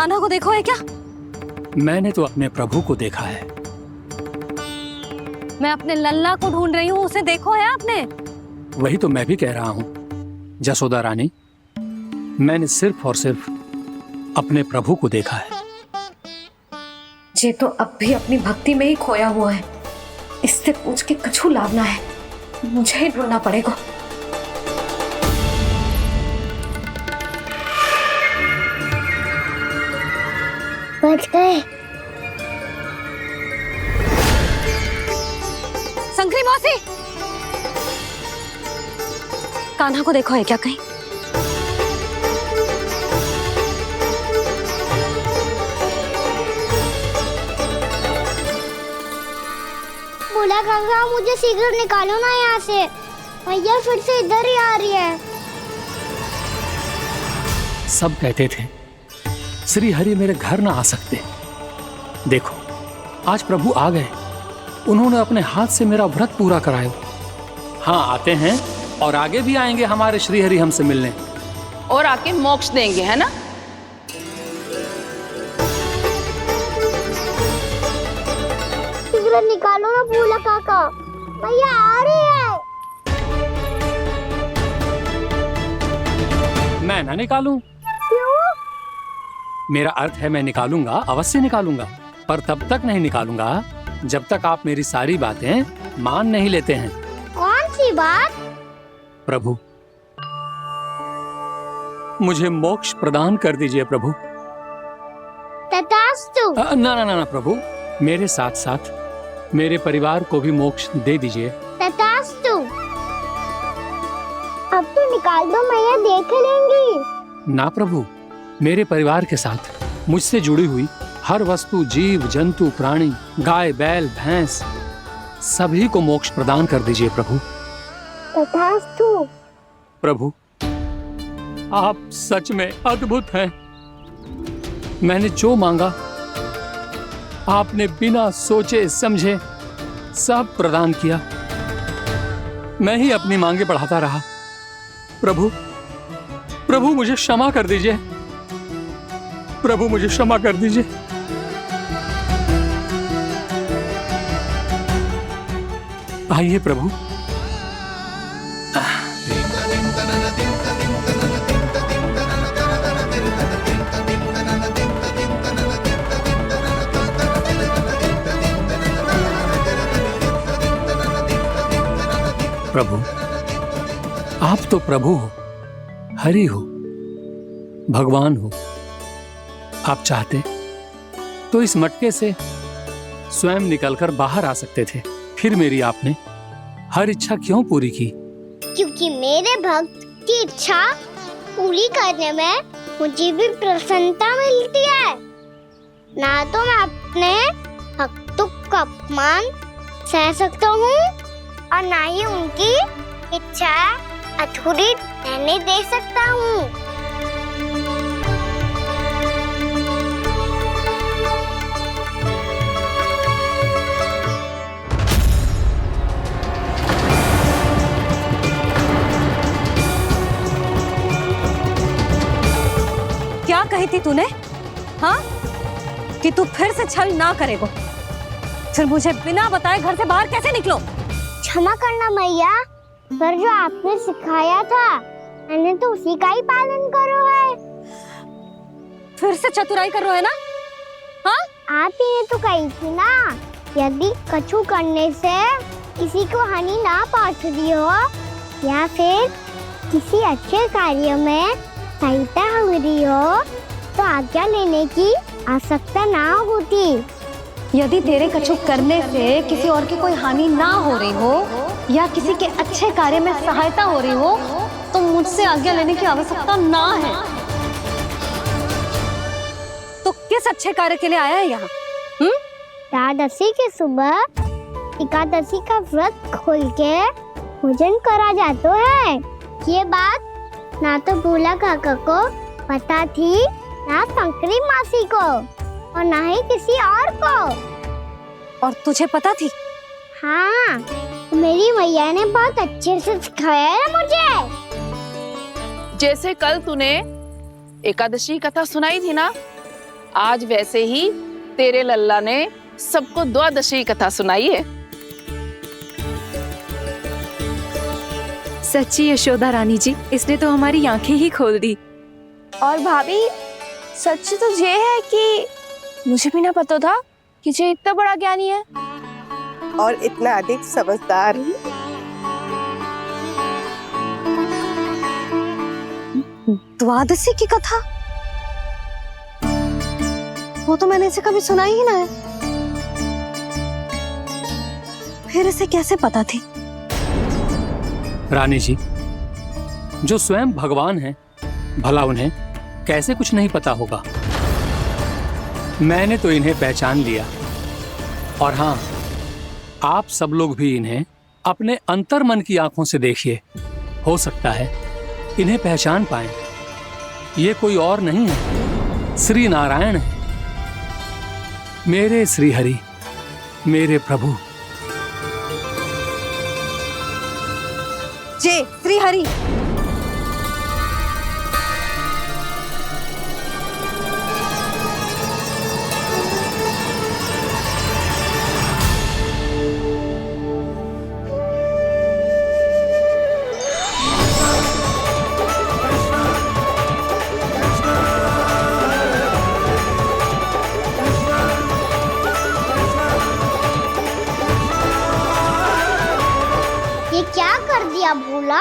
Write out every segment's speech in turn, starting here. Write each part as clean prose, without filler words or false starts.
कान्हा को देखो है क्या? मैंने तो अपने प्रभु को देखा है। मैं अपने लल्ला को ढूंढ रही हूँ, उसे देखो है आपने? वही तो मैं भी कह रहा हूँ जसोदा रानी, मैंने सिर्फ और सिर्फ अपने प्रभु को देखा है। ये तो अब भी अपनी भक्ति में ही खोया हुआ है। इससे पूछ के कछु लाभ ना है, मुझे ही ढूंढना पड़ेगा। बच गए। शंकरी मौसी, कान्हा को देखो है क्या कहीं? बोला काका मुझे शीघ्र निकालो ना यहाँ से, भैया फिर से इधर ही आ रही है। सब कहते थे श्री हरि मेरे घर ना आ सकते। देखो आज प्रभु आ गए, उन्होंने अपने हाथ से मेरा व्रत पूरा कराया। हाँ आते हैं और आगे भी आएंगे हमारे श्री हरि हमसे मिलने और आके मोक्ष देंगे, है ना? शीघ्र निकालो ना भोला काका, भैया आ रही है। मैं ना निकालूं? क्यों? मेरा अर्थ है मैं निकालूंगा, अवश्य निकालूंगा, पर तब तक नहीं निकालूंगा जब तक आप मेरी सारी बातें मान नहीं लेते हैं। कौन सी बात? प्रभु मुझे मोक्ष प्रदान कर दीजिए प्रभु। तथास्तु। ना ना ना प्रभु, मेरे साथ साथ मेरे परिवार को भी मोक्ष दे दीजिए। तथास्तु। अब तो निकाल दो, मैया देख लेंगी। ना प्रभु, मेरे परिवार के साथ मुझसे जुड़ी हुई हर वस्तु, जीव जंतु, प्राणी, गाय बैल भैंस, सभी को मोक्ष प्रदान कर दीजिए प्रभु। तथास्तु। प्रभु आप सच में अद्भुत हैं। मैंने जो मांगा आपने बिना सोचे समझे सब प्रदान किया। मैं ही अपनी मांगे बढ़ाता रहा। प्रभु प्रभु मुझे क्षमा कर दीजिए, प्रभु मुझे क्षमा कर दीजिए। आइए प्रभु। प्रभु आप तो प्रभु हो, हरि हो, भगवान हो। आप चाहते तो इस मटके से स्वयं निकलकर बाहर आ सकते थे, फिर मेरी आपने हर इच्छा क्यों पूरी की? क्योंकि मेरे भक्त की इच्छा पूरी करने में मुझे भी प्रसन्नता मिलती है। ना तो मैं अपने भक्तों का अपमान सह सकता हूँ और ना ही उनकी इच्छा अधूरी रहने दे सकता हूँ। क्या कही थी तूने? हाँ, कि तू फिर से छल ना करेगा। फिर मुझे बिना बताए घर से बाहर कैसे निकलो? क्षमा करना मैया, पर जो आपने सिखाया था मैंने तो उसी का ही पालन करो है। फिर से चतुराई कर रहे हो है ना? हाँ, आप ही ने तो कही थी ना, यदि कछु करने से किसी को हानि ना पहुंचती हो या फिर किसी अच्छे कार्य में सहायता हो रही हो तो आज्ञा लेने की आवश्यकता ना होती। यदि तेरे कछु करने से किसी और की कोई हानि ना हो रही हो या किसी के अच्छे कार्य में सहायता हो रही हो तो मुझसे आज्ञा लेने की आवश्यकता ना है। तो किस अच्छे कार्य के लिए आया है यहाँ? एकादशी के सुबह एकादशी का व्रत खोल के भोजन करा जाता है। ये बात ना तो भोला काका को पता थी, ना शंकरी मासी को और ना ही किसी और को। और तुझे पता थी? हाँ, मेरी मैया ने बहुत अच्छे से सिखाया है मुझे। जैसे कल तूने एकादशी कथा सुनाई थी ना, आज वैसे ही तेरे लल्ला ने सबको द्वादशी कथा सुनाई है। सच्ची यशोदा रानी जी, इसने तो हमारी आंखें ही खोल दी। और भाभी सच तो ये है कि मुझे भी ना पता था कि ये इतना बड़ा ज्ञानी है और इतना अधिक समझदार। द्वादशी की कथा? वो तो मैंने इसे कभी सुना ही ना है। फिर इसे कैसे पता थी? रानी जी, जो स्वयं भगवान हैं, भला उन्हें कैसे कुछ नहीं पता होगा। मैंने तो इन्हें पहचान लिया। और हाँ, आप सब लोग भी इन्हें अपने अंतर्मन की आंखों से देखिए। हो सकता है इन्हें पहचान पाएं। ये कोई और नहीं है, श्री नारायण है, मेरे श्री हरि, मेरे प्रभु। जय श्री हरि। ये क्या कर दिया भोला?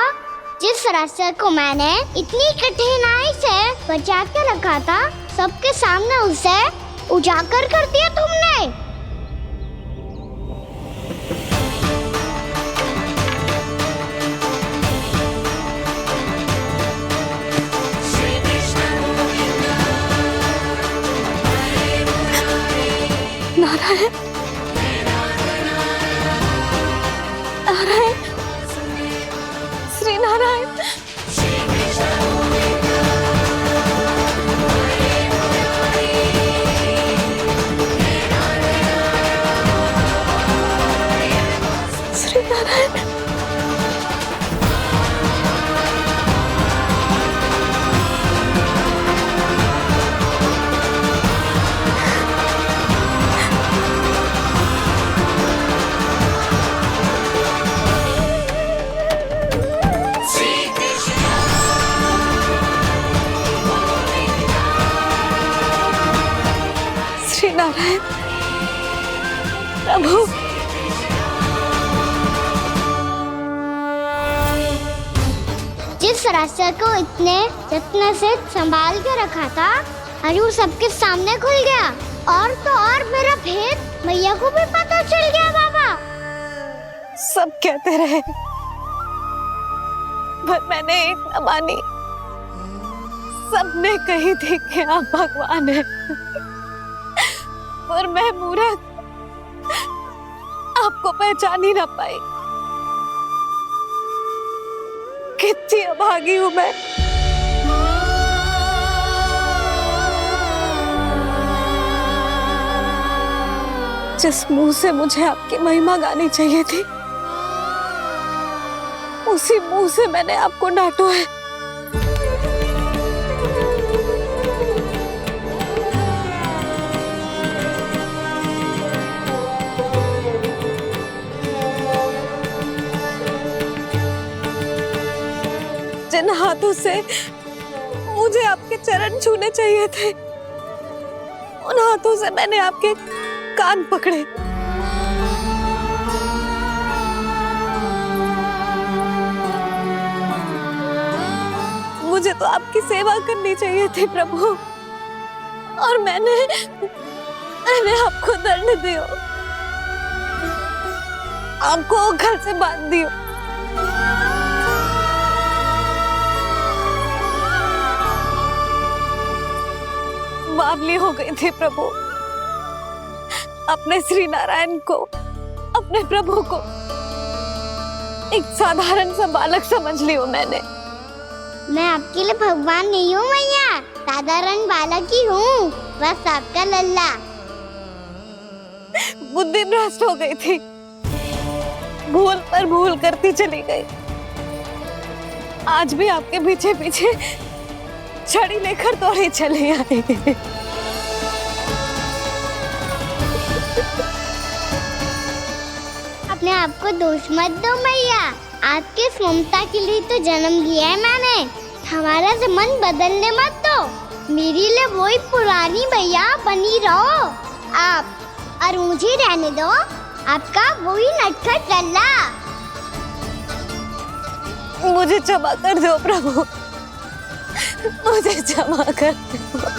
जिस रास्ते को मैंने इतनी कठिनाई से बचा के रखा था, सबके सामने उसे उजागर कर दिया तुमने। नारायण, नारायण, श्री नारायण। श्री नारायण। श्री नारायण प्रभु। जिस रास्ते को इतने जत्न से संभाल के रखा था, आज वो सबके सामने खुल गया। और तो और मेरा भेद मैया को भी पता चल गया। बाबा सब कहते रहे पर मैंने एक न मानी। सबने कही थी कि आप भगवान हैं, पर मैं मूर्ख आपको पहचान ही ना पाई। कितनी अभागी हूं मैं। जिस मुंह से मुझे आपकी महिमा गानी चाहिए थी, उसी मुंह से मैंने आपको डांटा है। जिन हाथों से मुझे आपके चरण छूने चाहिए थे, उन हाथों से मैंने आपके कान पकड़े। मुझे तो आपकी सेवा करनी चाहिए थी प्रभु, और मैंने आपको दंड दियो, आपको घर से बांध दियो। बावली हो गई थी प्रभु। अपने श्री नारायण को, अपने प्रभु को एक साधारण सा बालक समझ लियो मैंने। मैं आपके लिए भगवान नहीं हूँ मैया, साधारण बालक ही हूँ, बस आपका लल्ला। बुद्धि भ्रष्ट हो गई थी, भूल पर भूल करती चली गई। आज भी आपके पीछे पीछे छड़ी लेकर दौड़े चले आए। अपने आप को दोष मत दो मैया। आपकी इस ममता के लिए तो जन्म लिया है मैंने। हमारा मन बदलने मत दो। मेरे लिए वही पुरानी मैया बनी रहो आप, और मुझे रहने दो आपका वही नटखट लल्ला। मुझे क्षमा कर दो प्रभु, मुझे क्षमा कर दो।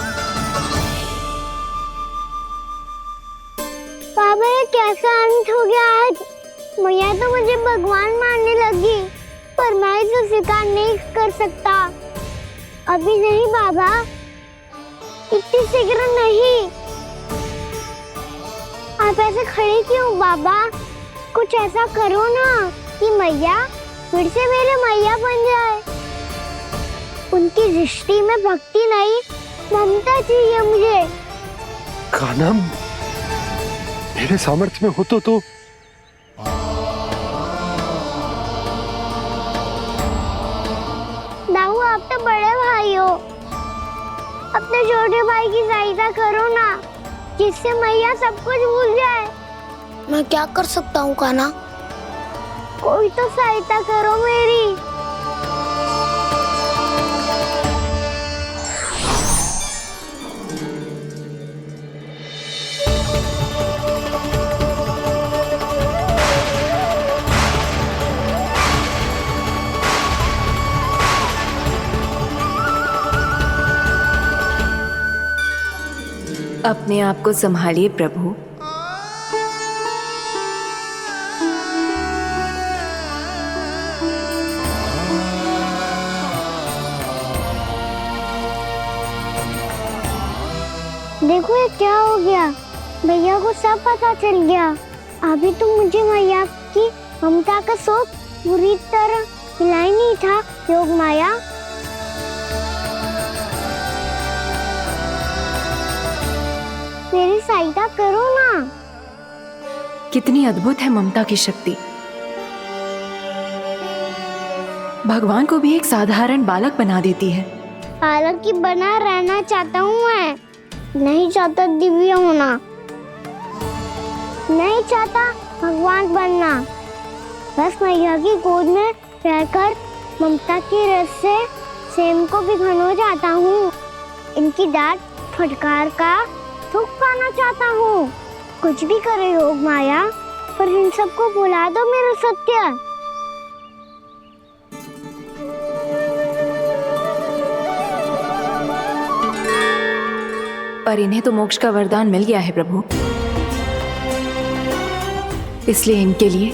बाबा ये कैसा अंत हो गया आज? मैया तो मुझे भगवान मानने लगी, पर मैं इसे स्वीकार नहीं कर सकता। अभी नहीं बाबा, इतनी शीघ्र नहीं। आप ऐसे खड़े क्यों बाबा? कुछ ऐसा करो ना कि मैया फिर से मेरे मैया बन जाए। उनकी दृष्टि में भक्ति नहीं, ममता चाहिए मुझे। कान्हा, मेरे सामर्थ्य में हो तो दाऊ, आप तो बड़े भाई हो, अपने छोटे भाई की सहायता करो ना, जिससे मैया सब कुछ भूल जाए। मैं क्या कर सकता हूँ कान्हा? कोई तो सहायता करो मेरी। अपने आप को संभालिए प्रभु। देखो ये क्या हो गया, भैया को सब पता चल गया। अभी तो मुझे मैया की ममता का शौक बुरी तरह मिला ही नहीं था। योग माया, मेरी सहायता करो ना। कितनी अद्भुत है ममता की शक्ति। भगवान को भी एक साधारण बालक बना देती है। बालक की बना रहना चाहता हूँ मैं, नहीं चाहता दिव्य होना, नहीं चाहता भगवान बनना। बस मैया की गोद में रहकर ममता की रस से सेम को भी घनो चाहता हूँ। इनकी डांट फटकार का सुख पाना चाहता हूँ। कुछ भी करे योग माया, पर इन सबको भुला दो मेरा सत्य। पर इन्हें तो मोक्ष का वरदान मिल गया है प्रभु, इसलिए इनके लिए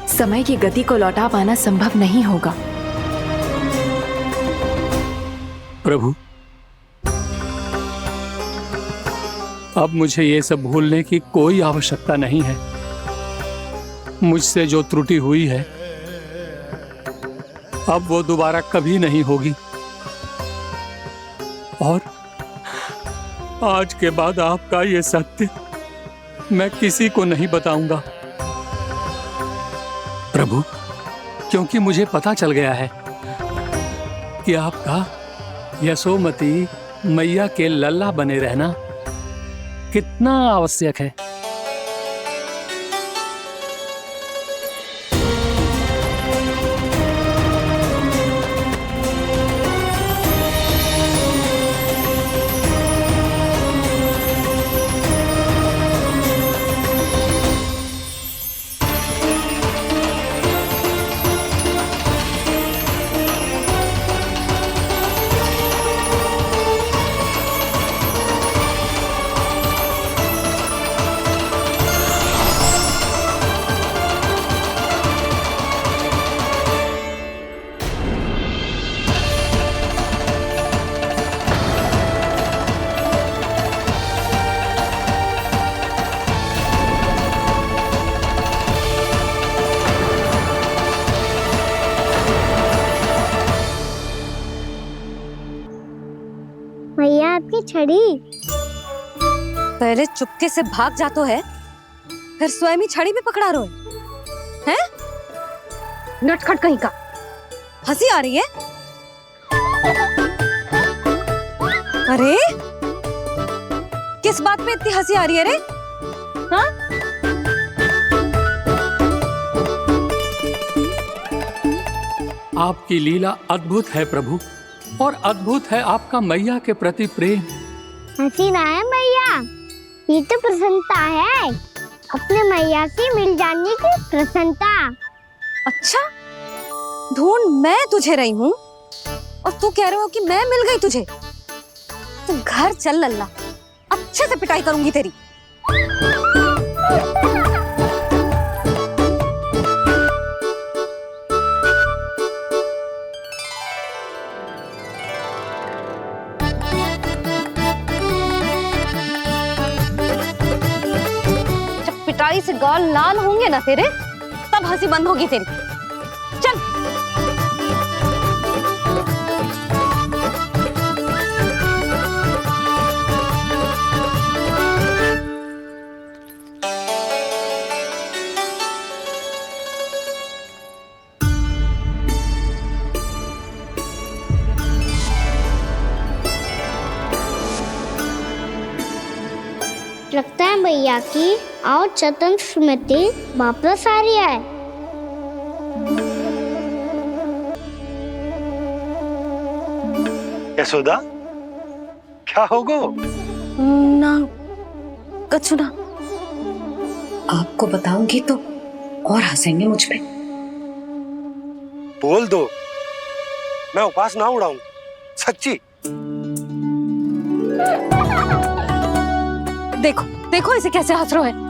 समय की गति को लौटा पाना संभव नहीं होगा। प्रभु, अब मुझे ये सब भूलने की कोई आवश्यकता नहीं है। मुझसे जो त्रुटि हुई है अब वो दोबारा कभी नहीं होगी, और आज के बाद आपका ये सत्य मैं किसी को नहीं बताऊंगा प्रभु, क्योंकि मुझे पता चल गया है कि आपका यशोमती मैया के लल्ला बने रहना कितना आवश्यक है। मैया आपकी छड़ी। पहले चुपके से भाग जातो है, फिर स्वयं ही छड़ी भी पकड़ा रो है? नटखट कहीं का। हंसी आ रही है? अरे किस बात पे इतनी हंसी आ रही है रे? हाँ? आपकी लीला अद्भुत है प्रभु, और अद्भुत है आपका मैया के प्रति प्रेम। हंसी ना है मैया, ये तो प्रसन्नता है, अपने मैया से मिल जाने की प्रसन्नता। अच्छा, ढूंढ मैं तुझे रही हूँ और तू कह रहे हो कि मैं मिल गई तुझे। तू घर चल लल्ला, अच्छे से पिटाई करूंगी तेरी। जब पिटाई से गाल लाल होंगे ना तेरे, तब हंसी बंद होगी तेरी। चल। लगता है भैया की और चतन स्मृति वापस आ रही है। यशोदा, क्या होगो? ना कछु ना। आपको बताऊंगी तो और हंसेंगे मुझ पे। बोल दो, मैं उपास ना उड़ाऊं, सच्ची। देखो देखो इसे कैसे हंस रहे है।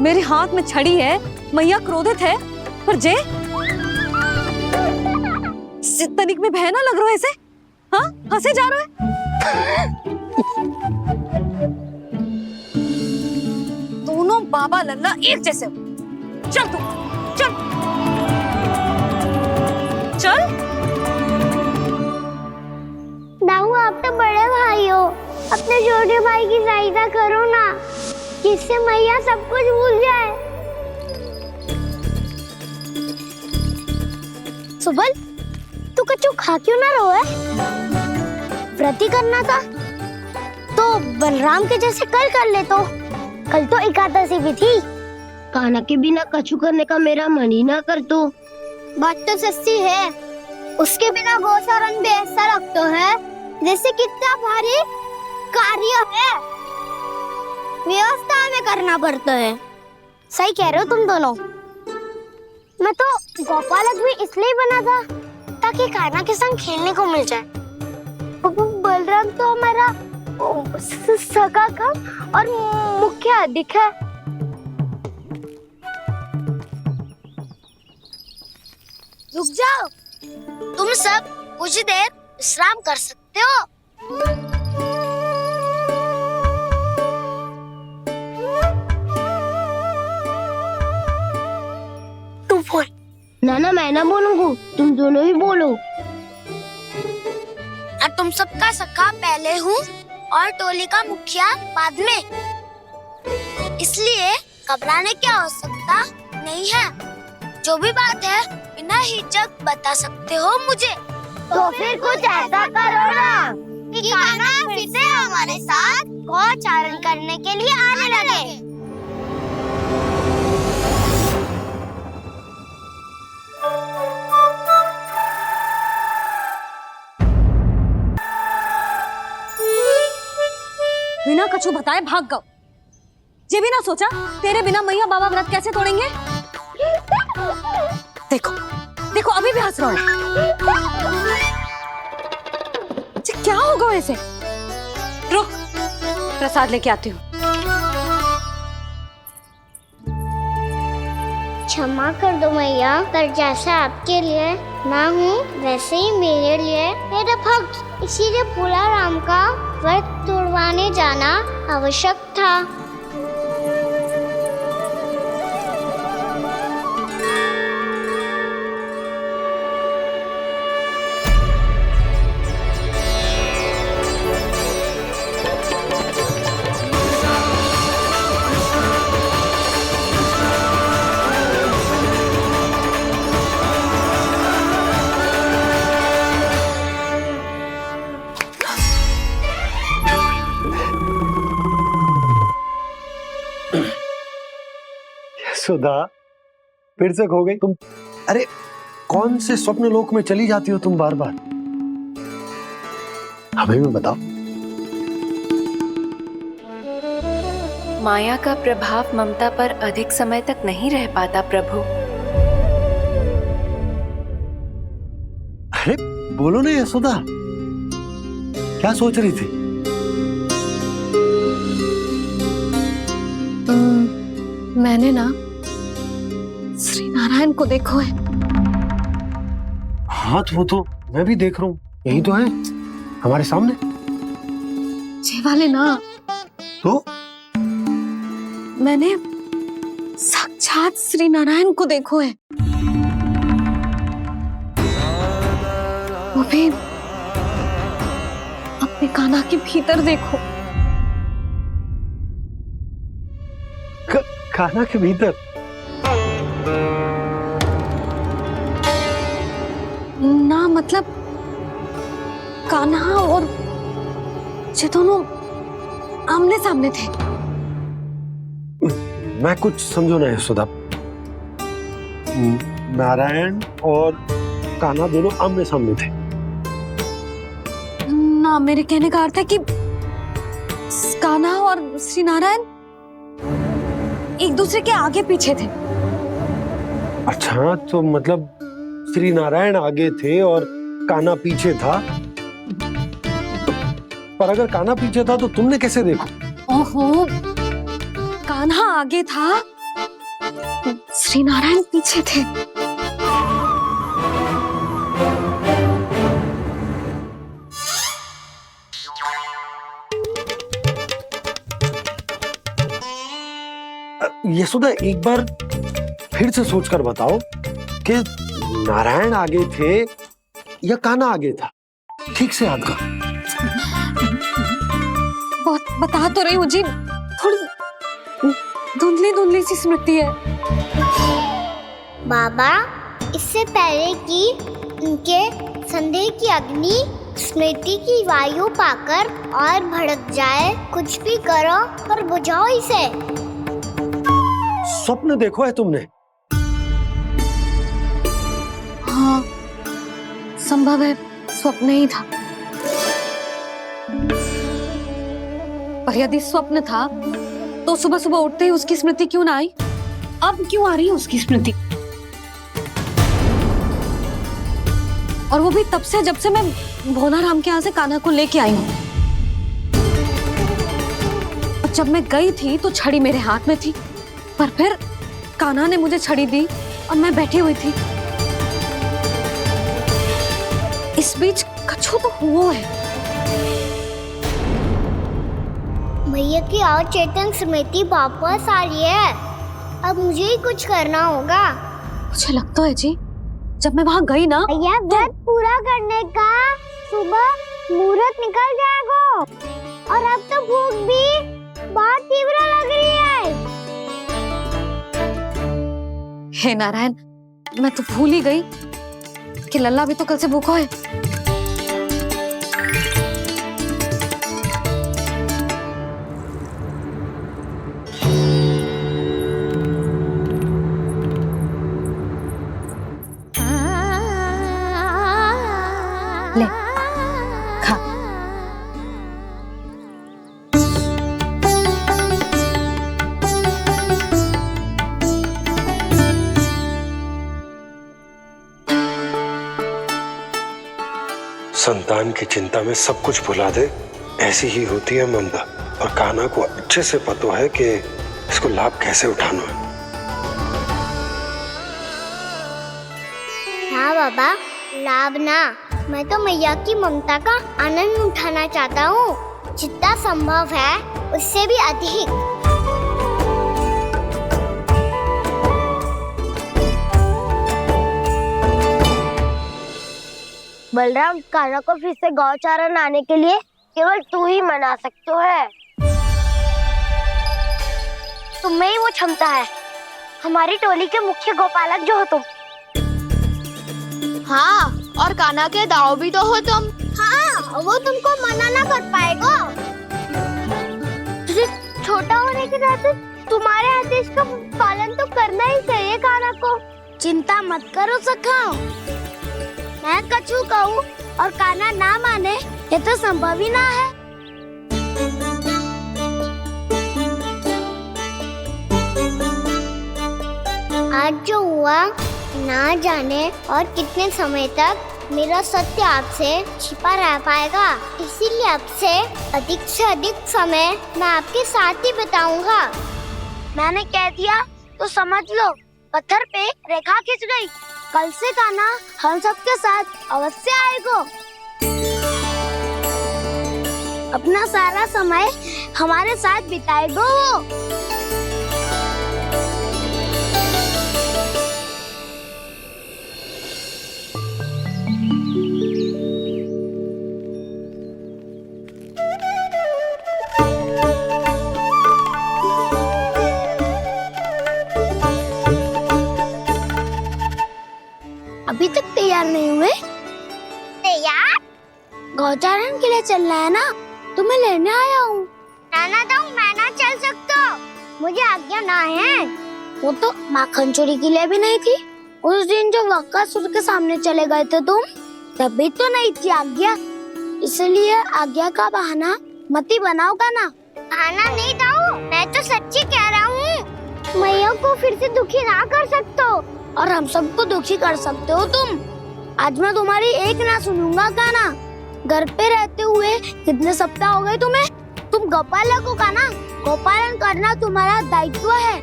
मेरे हाथ में छड़ी है, मैया क्रोधित है, पर जे तनिक में भय ना लग रहा है इसे। हाँ, हंसे जा रहा है। दोनों बाबा लल्ला एक जैसे हो। चल तू, चल चल। दाऊ, आप तो बड़े भाई हो, अपने छोटे भाई की सहायता करो ना, जिससे मैया सब कुछ भूल जाए। सुबल, तू कच्चू खा क्यों ना रहो है? व्रती करना था तो बलराम के जैसे कल कर ले। तो कल तो एकादशी भी थी। कान्हा के बिना कछु करने का मेरा मन ही ना कर। तो बात तो सच्ची है, उसके बिना गोचारण भी ऐसा लगता है जैसे कितना भारी कार्य है, व्यवस्था में करना पड़ता है। सही कह रहे हो तुम दोनों। मैं तो गोपालक भी इसलिए बना था ताकि कान्हा के संग खेलने को मिल जाए। बलराम तो हमारा सगा कम और मुख्य अधिक है। रुक जाओ, तुम सब कुछ देर विश्राम कर सकते हो। तू बोल। ना मैं ना बोलूंगा, तुम दोनों ही बोलो। और तुम सबका सखा पहले हूँ और टोली का मुखिया बाद में, इसलिए घबराने की आवश्यकता नहीं है। जो भी बात है बिना हिचक बता सकते हो मुझे। तो फिर कुछ ऐसा करो ना कि कान्हा फिर से हमारे साथ गोचारण करने के लिए आने लगे। बिना कछु बताए भाग गओ। ये भी ना सोचा तेरे बिना मैया बाबा व्रत कैसे तोड़ेंगे। देखो देखो अभी भी हंस रहा है। क्या होगा ऐसे? रुक, प्रसाद लेके आती हूँ। क्षमा कर दो मैया, पर जैसा आपके लिए मैं हूँ वैसे ही मेरे लिए मेरा भक्त, इसीलिए भोला राम का व्रत तोड़वाने जाना आवश्यक था। यशोदा, फिर से खो गई तुम। अरे कौन से स्वप्न लोक में चली जाती हो तुम बार बार? हमें भी बताओ। माया का प्रभाव ममता पर अधिक समय तक नहीं रह पाता प्रभु। अरे बोलो ना यशोदा, क्या सोच रही थी? मैंने ना श्री नारायण को देखो है। हाँ वो तो मैं भी देख रहा हूँ, यही तो है हमारे सामने। ये वाले ना, तो मैंने साक्षात श्री नारायण को देखो है, वो भी अपने कान्हा के भीतर देखो। कान्हा के भीतर? ना मतलब कान्हा और ये दोनों आमने सामने थे। मैं कुछ समझो ना यशोदा। नारायण और कान्हा दोनों आमने सामने थे? ना, मेरे कहने का अर्थ है कि कान्हा और श्री नारायण एक दूसरे के आगे पीछे थे। अच्छा, तो मतलब श्री नारायण आगे थे और कान्हा पीछे था। पर अगर कान्हा पीछे था तो तुमने कैसे देखा? ओहो, कान्हा आगे था, श्री नारायण पीछे थे। यशोदा एक बार फिर से सोचकर बताओ कि नारायण आगे थे या कान्हा आगे था? ठीक से याद करो। बहुत बता तो रही हूँ जी, थोड़ी धुंधली धुंधली सी स्मृति है। बाबा, इससे पहले कि उनके संदेह की अग्नि स्मृति की वायु पाकर और भड़क जाए, कुछ भी करो और बुझाओ इसे। स्वप्न देखो है तुमने? हाँ, संभव है स्वप्न ही था। पर यदि स्वप्न था तो सुबह सुबह उठते ही उसकी स्मृति क्यों ना आई? अब क्यों आ रही है उसकी स्मृति? और वो भी तब से जब से मैं भोनाराम के यहाँ से कान्हा को लेके आई हूँ। जब मैं गई थी तो छड़ी मेरे हाथ में थी, पर फिर कान्हा ने मुझे छड़ी दी और मैं बैठी हुई थी। इस बीच कछु तो हुआ है। भैया की अचेतन स्मृति वापस आ रही है। अब मुझे ही कुछ करना होगा। मुझे लगता है जी, जब मैं वहां गई ना, भैया व्रत पूरा करने का सुबह मुहूर्त निकल जाएगा और अब तो भूख भी बहुत तीव्र लग रही है। हे नारायण, मैं तो भूल ही गई कि लल्ला भी तो कल से भूखा है। ले, खा। संतान की चिंता में सब कुछ भुला दे, ऐसी ही होती है ममता। और कान्हा को अच्छे से पता है कि इसको लाभ कैसे उठाना है। हाँ बाबा, लाभ ना, मैं तो मैया की ममता का आनंद उठाना चाहता हूँ, जितना संभव है उससे भी अधिक। बलराम, कान्हा को फिर से गौचारण आने के लिए केवल तू ही मना सकते है। तुम्हें ही वो क्षमता है, हमारी टोली के मुख्य गोपालक जो हो तुम। हाँ, और कान्हा के दाव भी तो हो तुम। हाँ, वो तुमको मना ना कर पाएगा। तुझे छोटा होने के नाते तुम्हारे आदेश का पालन तो करना ही चाहिए कान्हा को। चिंता मत करो सखाओ। मैं कछु कहूँ और कान्हा ना माने, ये तो संभव ही ना है। आज जो हुआ ना जाने और कितने समय तक मेरा सत्य आपसे छिपा रह पाएगा, इसीलिए आपसे अधिक से अधिक समय मैं आपके साथ ही बिताऊंगा। मैंने कह दिया तो समझ लो, पत्थर पे रेखा खींच गई। कल से कान्हा हम सबके साथ अवश्य आएगा। अपना सारा समय हमारे साथ बिताएगा वो। अभी तक तैयार नहीं हुए? तैयार? गौचारण के लिए चलना है ना, तुम्हें लेने आया हूँ। नाना दाऊ, मैं ना चल सकता, मुझे आज्ञा ना है। वो तो माखन चोरी के लिए भी नहीं थी। उस दिन जो वक्कासुर के सामने चले गए थे तुम, तभी तो नहीं थी आज्ञा। इसलिए आज्ञा का बहाना मत ही बनाओ ना। बहाना नहीं दाऊ, मैं तो सच्ची कह रहा हूँ। मैया को फिर से दुखी ना कर सकते हो और हम सबको दुखी कर सकते हो तुम। आज मैं तुम्हारी एक ना सुनूंगा कान्हा। घर पे रहते हुए कितने सप्ताह हो गए तुम्हें? तुम गोपालक हो कान्हा, गोपालन करना तुम्हारा दायित्व है।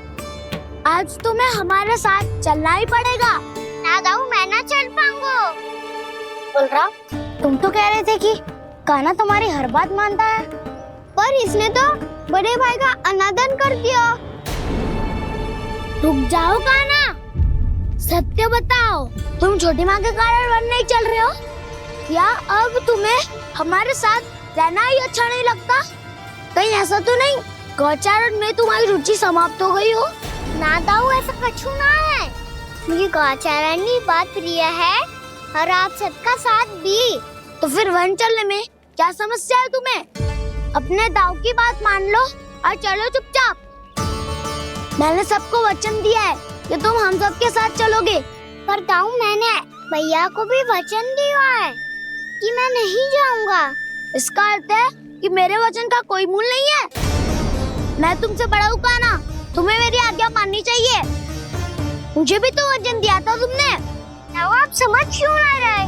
आज तुम्हें हमारे साथ चलना ही पड़ेगा। ना दाऊ, मैं ना चल पाऊंगा। बोल रहा, तुम तो कह रहे थे कि कान्हा तुम्हारी हर बात मानता है, पर इसने तो बड़े भाई का अनादर कर दिया। रुक जाओ कान्हा, सत्य बताओ, तुम छोटी माँ के कारण वन नहीं चल रहे हो? या अब तुम्हें हमारे साथ रहना ही अच्छा नहीं लगता? कहीं ऐसा तो नहीं गौचारण में तुम्हारी रुचि समाप्त हो गई हो? ना दाऊ, ऐसा कछु ना है। मुझे गौचारण की बात प्रिय है और आप सबका साथ भी। तो फिर वन चलने में क्या समस्या है तुम्हें? अपने दाऊ की बात मान लो और चलो चुपचाप। मैंने सबको वचन दिया है कि तुम हम सबके साथ चलोगे। पर दाऊ, मैंने भैया को भी वचन दिया है कि मैं नहीं जाऊंगा। इसका अर्थ है कि मेरे वचन का कोई मूल नहीं है। मैं तुमसे बड़ा हूँ कान्हा, तुम्हें मेरी आज्ञा माननी चाहिए। मुझे भी तो वचन दिया था तुमने। दाऊ, आप समझ क्यों आ रहे?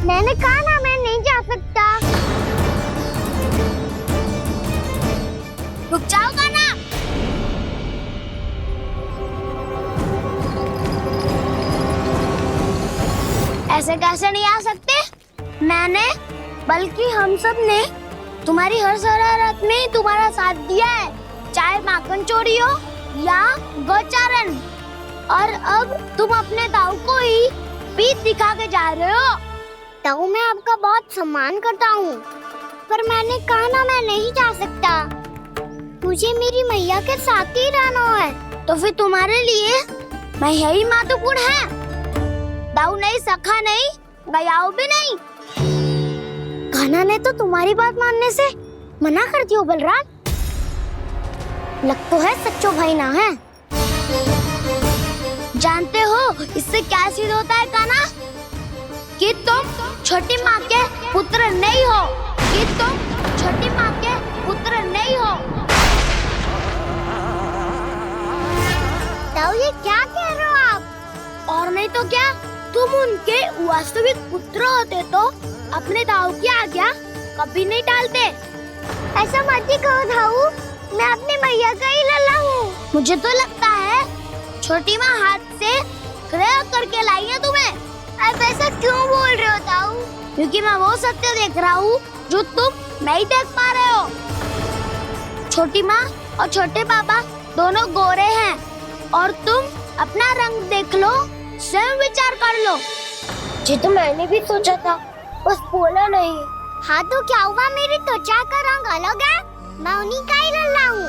मैंने कहा ना, मैं नहीं जा सकता। रुक जाओ कान्हा। ऐसे कैसे नहीं आ सकते? मैंने बल्कि हम सब ने तुम्हारी हर शरारत में तुम्हारा साथ दिया है, चाहे माखन चोरी हो या गौचारण। और अब तुम अपने दाऊ को ही पीठ दिखा के जा रहे हो। दाऊ, मैं आपका बहुत सम्मान करता हूँ, पर मैंने कहा ना, मैं नहीं जा सकता। मुझे मेरी मैया के साथ ही रहना है। तो फिर तुम्हारे लिए मैं यही महत्वपूर्ण है। दाऊ नहीं, सखा नहीं, गयाऊ भी नहीं। कान्हा ने तो तुम्हारी बात मानने से मना कर दिया बलराम। लग तो है सच्चो भाई ना है। जानते हो इससे क्या सिद्ध होता है कान्हा? कि तुम छोटी माँ के पुत्र नहीं हो, कि तुम छोटी माँ के पुत्र नहीं हो। दाऊ, ये क्या कह रहे हो आप? और नहीं तो क्या, तुम उनके वास्तविक पुत्र होते तो अपने दाऊ की आज्ञा कभी नहीं टालते। ऐसा मत ही कहो दाऊ, मैं अपनी मैया का ही लल्ला हूँ। मुझे तो लगता है छोटी माँ हाथ से ग्रह करके लाई है तुम्हें। अब ऐसा क्यों बोल रहे हो दाऊ? क्योंकि मैं वो सत्य देख रहा हूँ जो तुम नहीं देख पा रहे हो। छोटी माँ और छोटे पापा दोनों गोरे हैं और तुम अपना रंग देख लो, स्वयं विचार कर लो। जी तो मैंने भी सोचा था, बस बोला नहीं। हाँ तो क्या हुआ, मेरी त्वचा का रंग अलग है, मैं उन्हीं का ही लल्ला हूँ।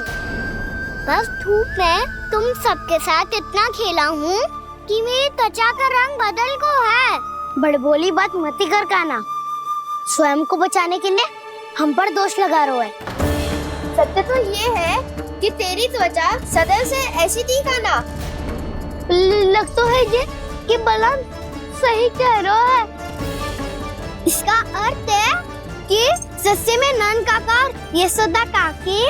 बस धूप में तुम सबके साथ इतना खेला हूँ कि मेरी त्वचा का रंग बदल को है। बड़बोली बात मत कर कान्हा, स्वयं को बचाने के लिए हम पर दोष लगा रहे है। सत्य तो ये है कि तेरी त्वचा सदैव से ऐसी थी कान्हा। लग तो है ये कि बलम सही कह रहा है। इसका अर्थ है कि सच्चे में नन काका और यशोदा काकी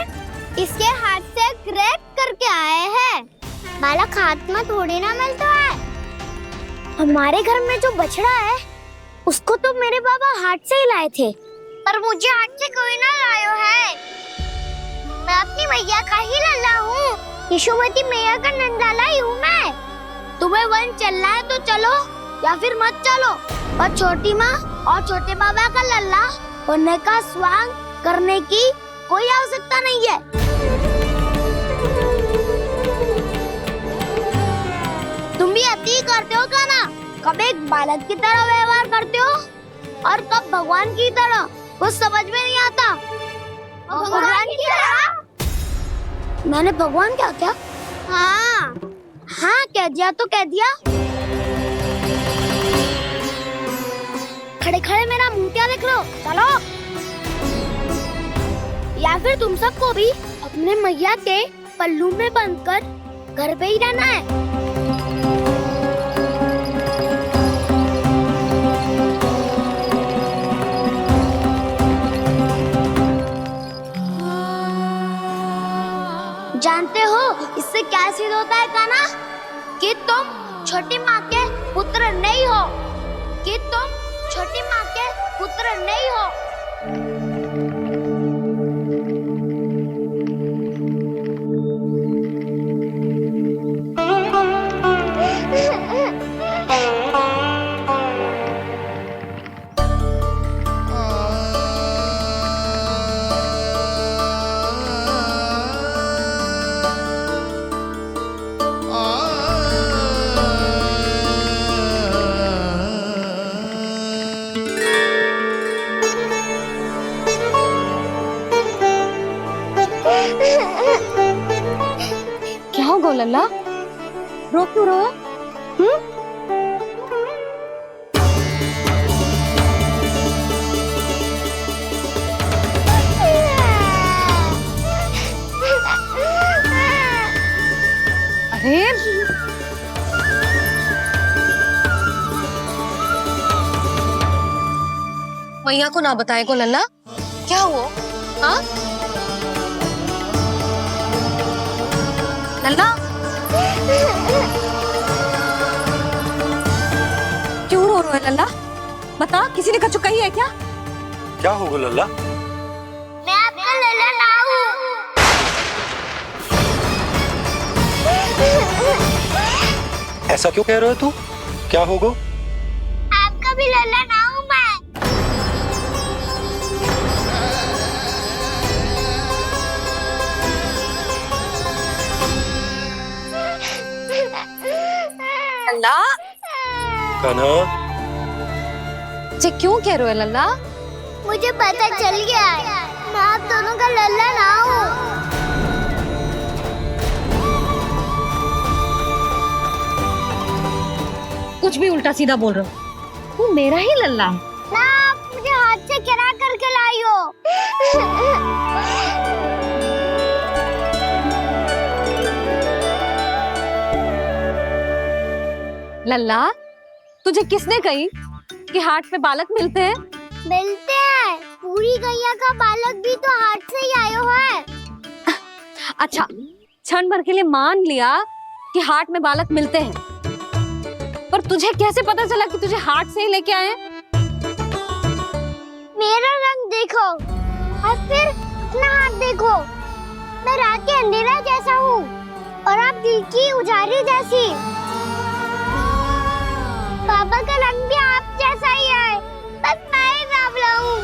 इसके हाथ से ग्रेट करके आए हैं। बालक हाथ में थोड़ी ना मिलता है। हमारे घर में जो बछड़ा है उसको तो मेरे बाबा हाथ से ही लाए थे, पर मुझे हाथ से कोई ना लायो है। मैं अपनी मैया का ही लल्ला हूँ, यशोमती मैया का नंदाला ही हूँ मैं। तुम्हें वन चलना है तो चलो या फिर मत चलो, और छोटी माँ और छोटे बाबा का लल्ला होने का स्वांग करने की कोई आवश्यकता नहीं है। तुम भी अति करते हो क्या ना? कब एक बालक की तरह व्यवहार करते हो और कब भगवान की तरह, कुछ समझ में नहीं आता। भगवान की तरह? मैंने भगवान क्या क्या? हाँ हाँ कह दिया तो कह दिया। खड़े खड़े मेरा मुंह क्या देख रहे हो? चलो। या फिर तुम सबको भी अपने मैया के पल्लू में बंधकर घर पे ही रहना है। जानते हो इससे क्या सिद्ध होता है काना? कि तुम छोटी माँ के पुत्र नहीं हो, कि तुम छोटी माँ के पुत्र नहीं हो। क्या हो गो लल्ला, रो क्यों रहो? अरे मैया को ना बताए को लल्ला, क्या हुआ? हाँ लल्ला, क्यों रो रहे हो लल्ला? बता, किसी ने कछु कही है क्या? क्या होगा लल्ला? मैं आपका लल्ला ना हूँ। ऐसा क्यों कह रहे हो तू? क्या होगा? आपका भी लल्ला ना हूँ मैं। लल्ला, कान्हा, जे क्यों कह रहे हो लल्ला? मुझे पता चल गया है, मैं आप दोनों का लल्ला ना हूँ। कुछ भी उल्टा सीधा बोल रहे हो। तू मेरा ही लल्ला है। ना आप मुझे हाथ से गिरा करके लाई हो। लल्ला, तुझे किसने कही कि हाट में बालक मिलते हैं? मिलते हैं, पूरी गैया का बालक भी तो हाथ से ही आयो है। अच्छा, क्षण भर के लिए मान लिया कि हाट में बालक मिलते हैं, पर तुझे कैसे पता चला कि तुझे हाट से ही लेके आए? मेरा रंग देखो और फिर अपना हाथ देखो। मैं रात के अंधेरा जैसा हूँ और आप दिल की उजारी जैसी। पापा का रंग भी आप जैसा ही है, बस मैं ही सांवला हूँ।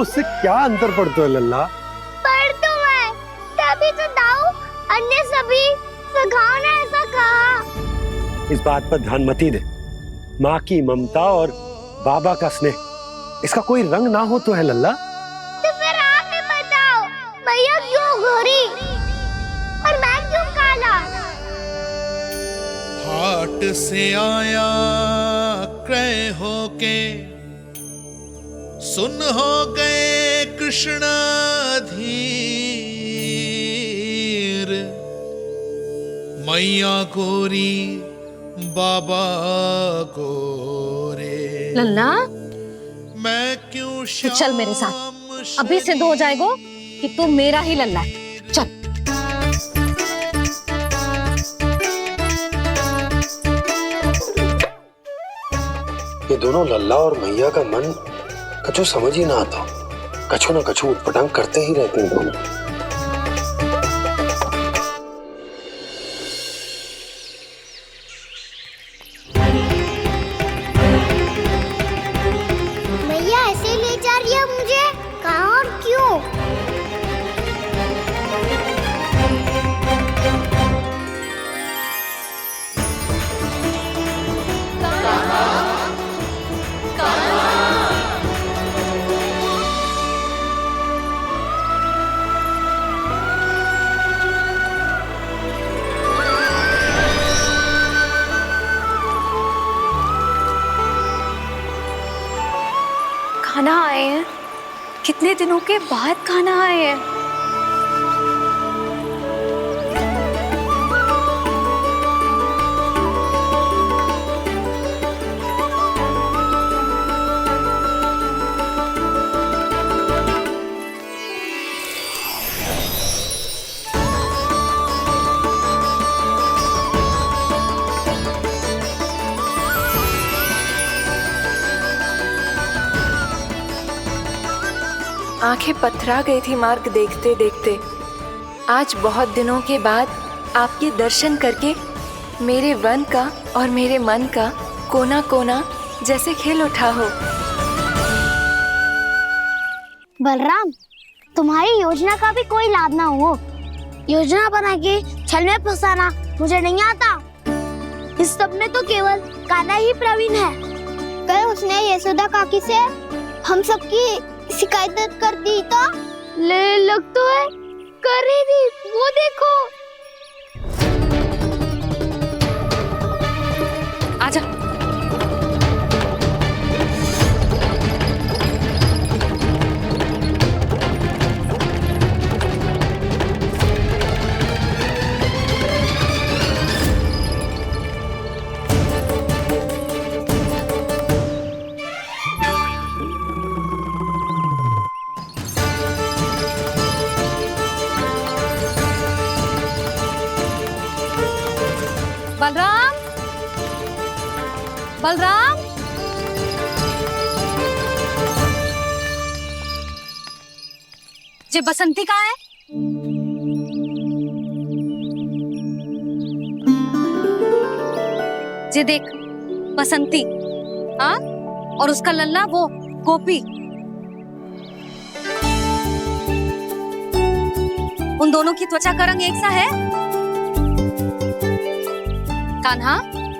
उससे क्या अंतर पड़ता है लल्ला? पर तो मैं तभी तो दाऊ अन्य सभी सखाओ ने ऐसा कहा। इस बात पर ध्यान मत ही दे। माँ की ममता और बाबा का स्नेह, इसका कोई रंग ना हो तो है लल्ला। तो फिर आप ही बताओ, मैया क्यों गोरी और मैं क्यों काला? हाट से आया क्रय होके, सुन हो गए कृष्ण मैया गोरी बाबा गोरे। लल्ला मैं क्यों तू चल मेरे साथ, अभी सिद्ध हो जाएगा कि तू मेरा ही लल्ला है। चल। ये दोनों लल्ला और मैया का मन कछु समझ ही ना आता, कछु ना कछु उटपटांग करते ही रहते हैं दोनों। मैया ऐसे ले जा रही है मुझे, कहाँ और क्यों? खाना आए हैं, कितने दिनों के बाद खाना आए हैं। आंखें पथरा गई थी मार्ग देखते देखते। आज बहुत दिनों के बाद आपके दर्शन करके मेरे वन का और मेरे मन का कोना कोना जैसे खेल उठा हो। बलराम, तुम्हारी योजना का भी कोई लाभ ना हो। योजना बना के छल में फंसाना मुझे नहीं आता। इस सब में तो केवल कान्हा ही प्रवीण है। कल उसने यशोदा काकी से हम सबकी शिकायत कर दी तो ले लग तो है कर ही दी, वो देखो। आजा। बलराम, बलराम, जे बसंती कहाँ है? जे देख बसंती, हाँ, और उसका लल्ला वो गोपी। उन दोनों की त्वचा का रंग एक सा है? कान्हा,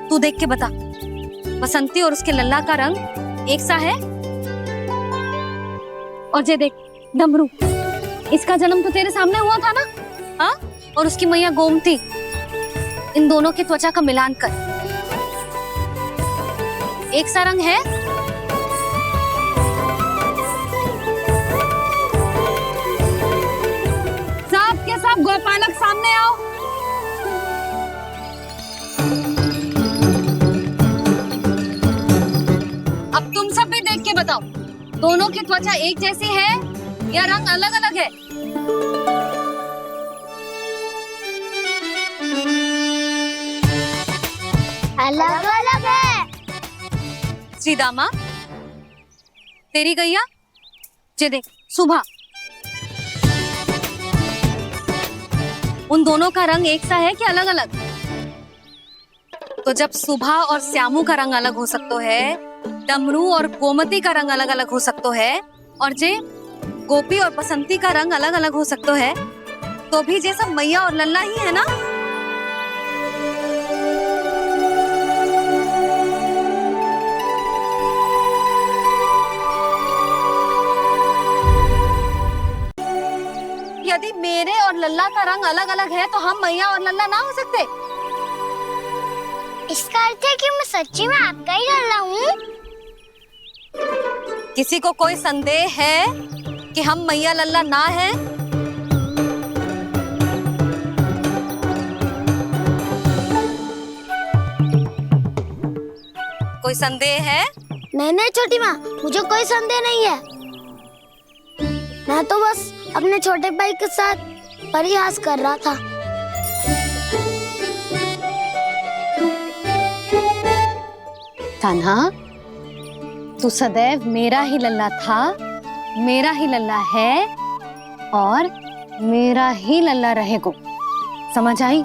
तू देख के बता, बसंती और उसके लल्ला का रंग एक सा है? और जे देख डमरू, इसका जन्म तो तेरे सामने हुआ था ना, हाँ? और उसकी मैया गोमती, इन दोनों की त्वचा का मिलान कर, एक सा रंग है? सब के सब गोपालक सामने आओ। अब तुम सब भी देख के बताओ, दोनों की त्वचा एक जैसी है या रंग अलग अलग है? अलग अलग है। श्रीदामा, तेरी गैया, जे देख सुबह, उन दोनों का रंग एक सा है कि अलग अलग? तो जब सुबह और श्यामू का रंग अलग हो सकता है, डमरू और गोमती का रंग अलग अलग हो सकता है, और जे गोपी और बसंती का रंग अलग अलग हो सकता है, तो भी जे सब मैया और लल्ला ही है ना? यदि मेरे और लल्ला का रंग अलग अलग है तो हम मैया और लल्ला ना हो सकते? इसका अर्थ है कि मैं सच्ची में आपका ही लल्ला हूँ? किसी को कोई संदेह है कि हम मैया लल्ला ना हैं? कोई संदेह है? नहीं नहीं छोटी माँ, मुझे कोई संदेह नहीं है। मैं तो बस अपने छोटे भाई के साथ परिहास कर रहा था। कान्हा, तू सदैव मेरा ही लल्ला था, मेरा ही लल्ला है और मेरा ही लल्ला रहेगो। समझ आई?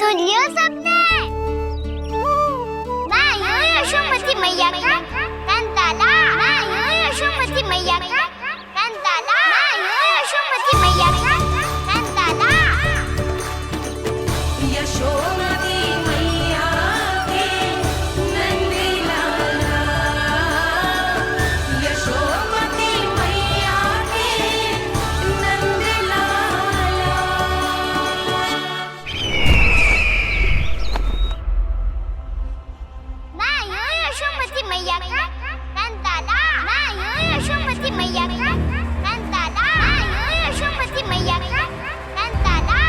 सुन लियो सबने, मैं हूँ यशोमती मैया का कंताला, मैं हूँ यशोमती मैया का कंताला, मैं हूँ यशोमती मैया का कंताला। यशोमती मैया के नंदी लाला, यशोमती मैया के नंदी लाला। मैं हूँ यशोमती मैया का कंताला, मैं हूँ यशोमती मैया का कंताला, मैं हूँ यशोमती मैया का कंताला।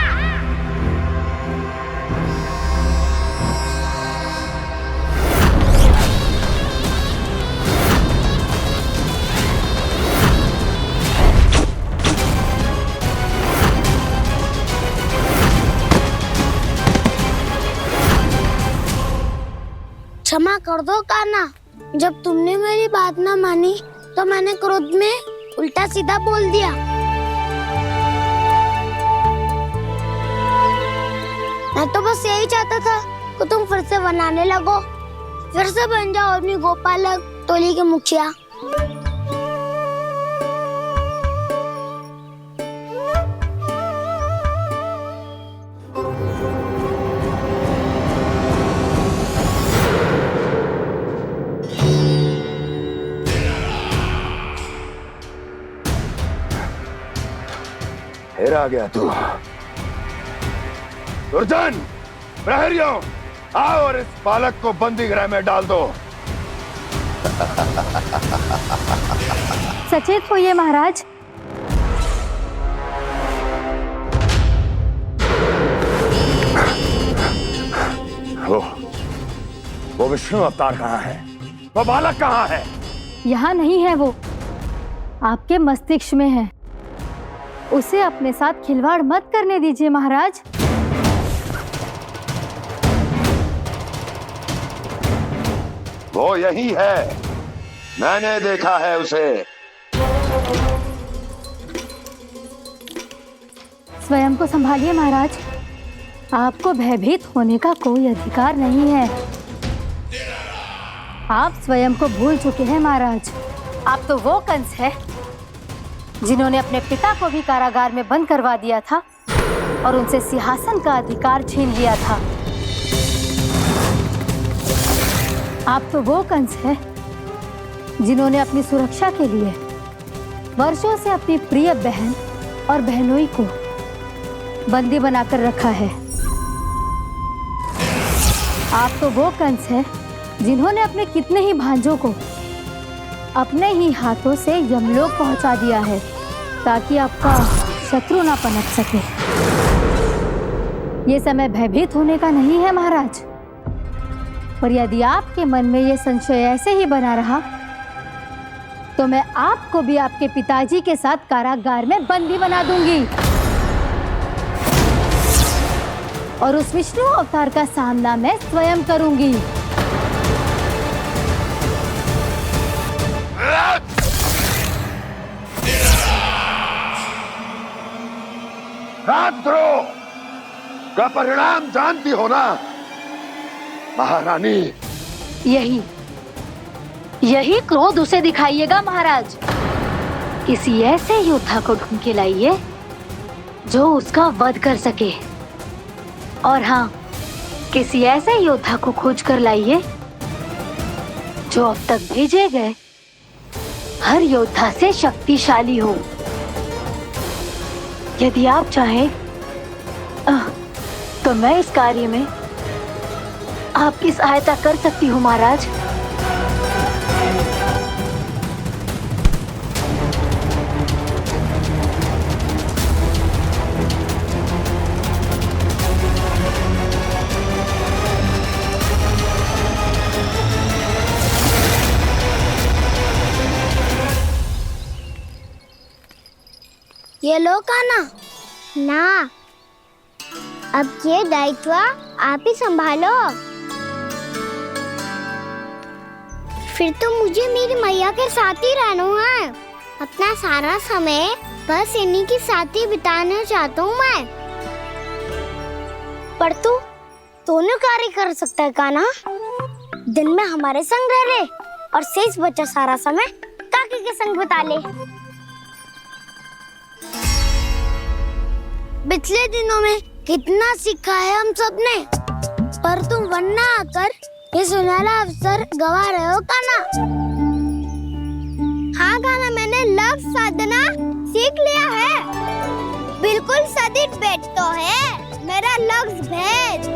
क्षमा कर दो कान्हा, जब तुमने मेरी बात ना मानी तो मैंने क्रोध में उल्टा सीधा बोल दिया। मैं तो बस यही चाहता था कि तुम फिर से बनाने लगो, फिर से बन जाओ अपनी गोपालक टोली के मुखिया। फिर आ गया तू। दुर्जन, प्रहरियों, आओ और इस बालक को बंदी गृह में डाल दो। सचेत होइए महाराज। वो विष्णु अवतार कहाँ है? वो बालक कहाँ है? यहाँ नहीं है वो, आपके मस्तिष्क में है। उसे अपने साथ खिलवाड़ मत करने दीजिए महाराज। वो यही है, मैंने देखा है उसे। स्वयं को संभालिए महाराज, आपको भयभीत होने का कोई अधिकार नहीं है। आप स्वयं को भूल चुके हैं महाराज। आप तो वो कंस है जिन्होंने अपने पिता को भी कारागार में बंद करवा दिया था और उनसे सिंहासन का अधिकार छीन लिया था। आप तो वो कंस है जिन्होंने अपनी सुरक्षा के लिए वर्षों से अपनी प्रिय बहन और बहनोई को बंदी बनाकर रखा है। आप तो वो कंस है जिन्होंने अपने कितने ही भांजों को अपने ही हाथों से यमलोक पहुंचा दिया है ताकि आपका शत्रु ना पनप सके। ये समय भयभीत होने का नहीं है महाराज, पर यदि आपके मन में ये संशय ऐसे ही बना रहा तो मैं आपको भी आपके पिताजी के साथ कारागार में बंदी बना दूंगी और उस विष्णु अवतार का सामना मैं स्वयं करूंगी। राजद्रोह का परिणाम जानती हो ना महारानी? यही क्रोध उसे दिखाइएगा महाराज। किसी ऐसे योद्धा को ढूंढ के लाइए जो उसका वध कर सके, और हाँ, किसी ऐसे योद्धा को खोज कर लाइए जो अब तक भेजे गए हर योद्धा से शक्तिशाली हो। यदि आप चाहें तो मैं इस कार्य में आपकी सहायता कर सकती हूँ महाराज। ये लो काना। ना, अब ये दायित्व आप ही संभालो। फिर तो मुझे मेरी मैया के साथ ही रहना है। अपना सारा समय बस इन्हीं के साथ ही बिताना चाहता हूँ मैं। पर तू दोनों कार्य कर सकता है काना। दिन में हमारे संग रह ले और शेष बचा सारा समय काकी के संग बिता ले। पिछले दिनों में कितना सीखा है हम सब ने, पर तुम वरना आकर ये सुनहरा अवसर गवा रहे हो काना। हाँ काना, मैंने लफ्ज साधना सीख लिया है। बिल्कुल सदित भेद तो है मेरा लफ्ज भेद।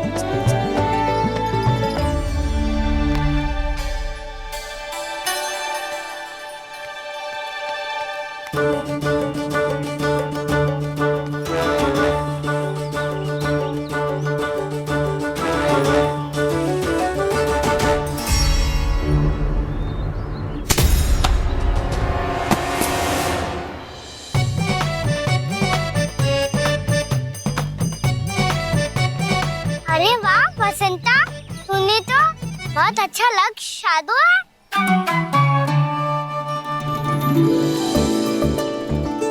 अरे वाह वसंता, तूने तो बहुत अच्छा लक्ष्य साधा है।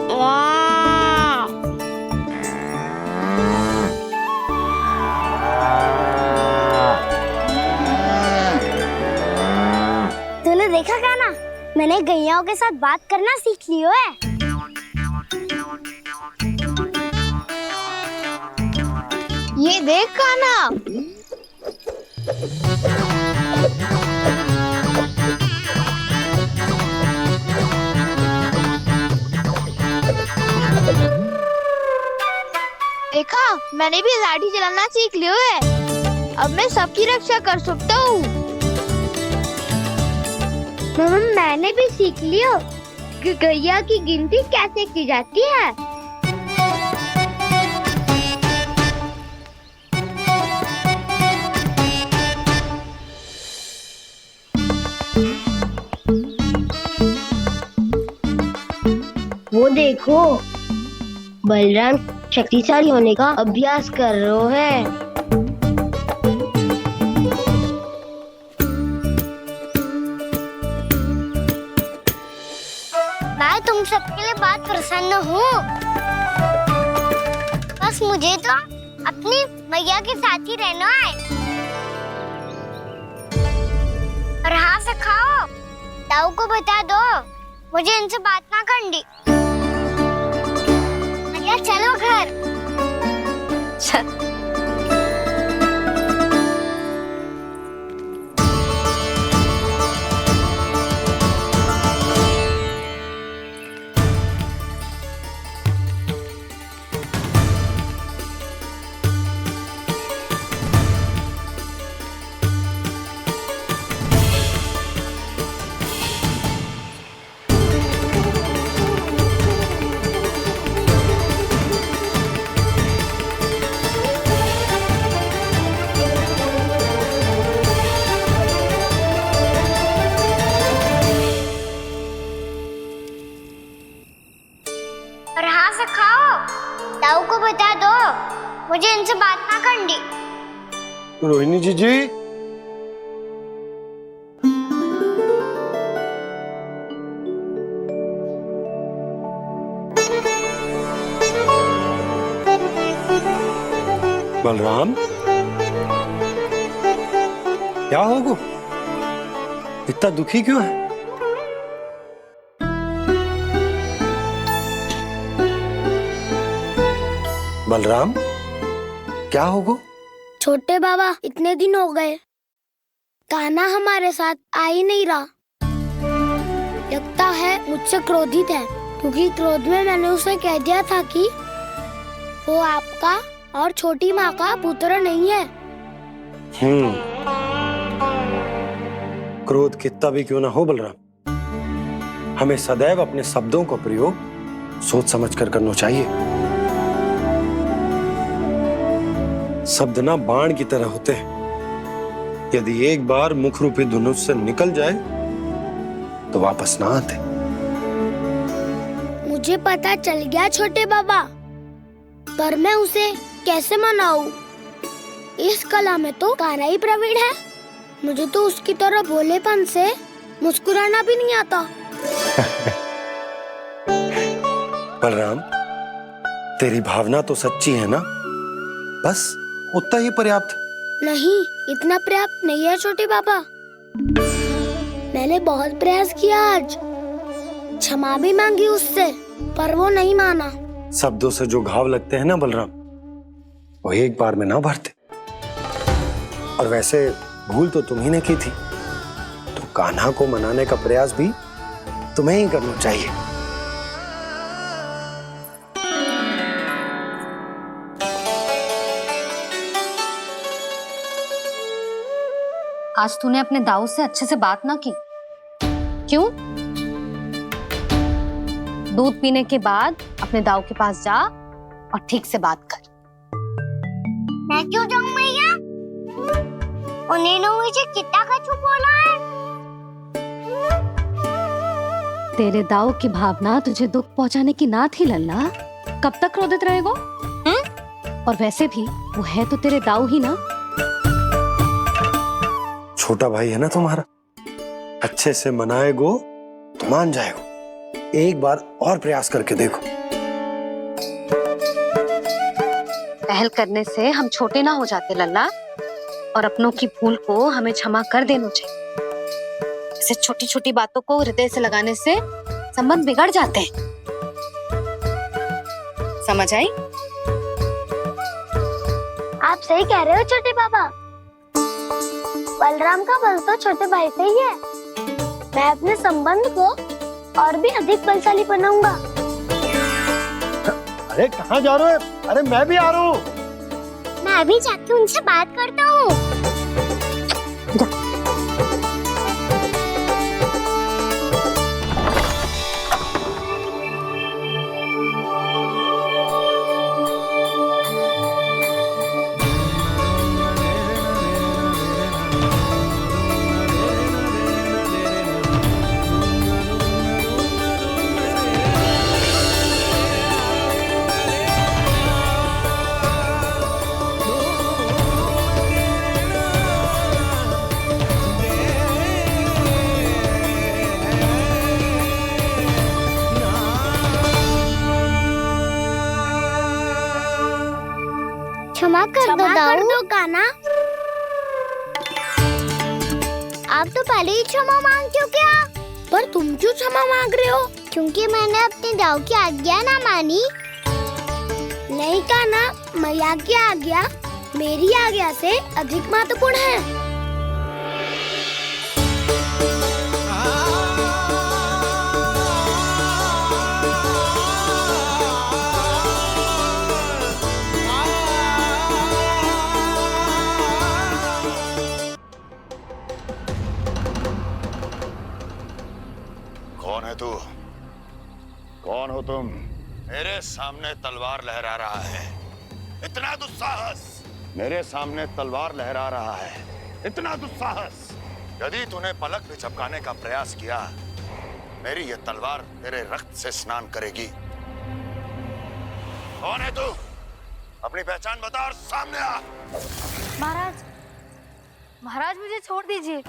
वाह! तूने देखा काना, मैंने गैयाओं के साथ बात करना सीख लियो है। ये देख काना। देखा, मैंने भी लाठी चलाना सीख लिया है। अब मैं सबकी रक्षा कर सकता हूँ। मैंने भी सीख लिया कि गैया की गिनती कैसे की जाती है। वो देखो, बलराम शक्तिशाली होने का अभ्यास कर रहे हैं। मैं तुम सबके लिए बहुत प्रसन्न हूँ। बस मुझे तो अपनी मैया के साथ ही रहना है। और हाँ से खाओ, ताऊ को बता दो मुझे इनसे बात ना करनी। मैया चलो घर। और हाँ से खाओ, ताऊ को बता दो मुझे इनसे बात ना करनी। रोहिणी जी बलराम, क्या होगा? इतना दुखी क्यों है? बलराम, क्या होगा? छोटे बाबा, इतने दिन हो गए कान्हा हमारे साथ आ ही नहीं रहा। लगता है मुझसे क्रोधित है, क्योंकि क्रोध में मैंने उसे कह दिया था कि वो आपका और छोटी माँ का पुत्र नहीं है। क्रोध कितना भी क्यों ना हो बलराम, हमें सदैव अपने शब्दों का प्रयोग सोच समझकर करना चाहिए। शब्द ना बाण की तरह होते हैं, यदि एक बार मुख रूपी धनुष से निकल जाए तो वापस ना आते। मुझे पता चल गया छोटे बाबा, पर मैं उसे कैसे मनाऊं? इस कला में तो कान्हा ही प्रवीण है। मुझे तो उसकी तरह भोलेपन से मुस्कुराना भी नहीं आता। बलराम, तेरी भावना तो सच्ची है ना? बस उतना ही पर्याप्त। नहीं, इतना पर्याप्त नहीं है छोटे बाबा। मैंने बहुत प्रयास किया आज, क्षमा भी मांगी उससे, पर वो नहीं माना। शब्दों से जो घाव लगते हैं ना बलराम, वो एक बार में ना भरते। और वैसे भूल तो तुम्ही ने की थी, तो कान्हा को मनाने का प्रयास भी तुम्हें ही करना चाहिए। आज तूने अपने दाऊ से अच्छे से बात ना की। क्यों? दूध पीने के बाद अपने दाऊ के पास जा और ठीक से बात कर। मैं क्यों जाऊं मैया? उन्होंने मुझे कितना कछु बोला है। तेरे दाऊ की भावना तुझे दुख पहुंचाने की ना थी लल्ला। कब तक क्रोधित रहेगो? और वैसे भी वो है तो तेरे दाऊ ही ना। छोटा भाई है ना तुम्हारा, अच्छे से मनाएगो तो मान जाएगो। एक बार और प्रयास करके देखो। पहल करने से हम छोटे ना हो जाते लल्ला, और अपनों की भूल को हमें क्षमा कर देना चाहिए। ऐसे छोटी छोटी बातों को हृदय से लगाने से संबंध बिगड़ जाते हैं। समझ आई? आप सही कह रहे हो छोटे बाबा। बलराम का बल तो छोटे भाई से ही है। मैं अपने संबंध को और भी अधिक बलशाली बनाऊंगा। अरे कहाँ जा रहे हो? अरे मैं भी आ रहा हूँ। मैं अभी जाके उनसे बात करता हूँ। क्षमा कर दो कान्हा। आप तो पहले ही क्षमा मांगते हो क्या? पर तुम क्यों क्षमा मांग रहे हो? क्योंकि मैंने अपने दाऊ की आज्ञा ना मानी। नहीं कान्हा, मैया की आज्ञा मेरी आज्ञा से अधिक महत्वपूर्ण है। कौन है तू? कौन हो तुम? मेरे सामने तलवार लहरा रहा है। इतना दुस्साहस! मेरे सामने तलवार लहरा रहा है। इतना दुस्साहस! यदि तूने पलक भी झपकाने का प्रयास किया, मेरी ये तलवार तेरे रक्त से स्नान करेगी। कौन है तू? अपनी पहचान बता और सामने आ। महाराज, महाराज मुझे छोड़ दीजिए।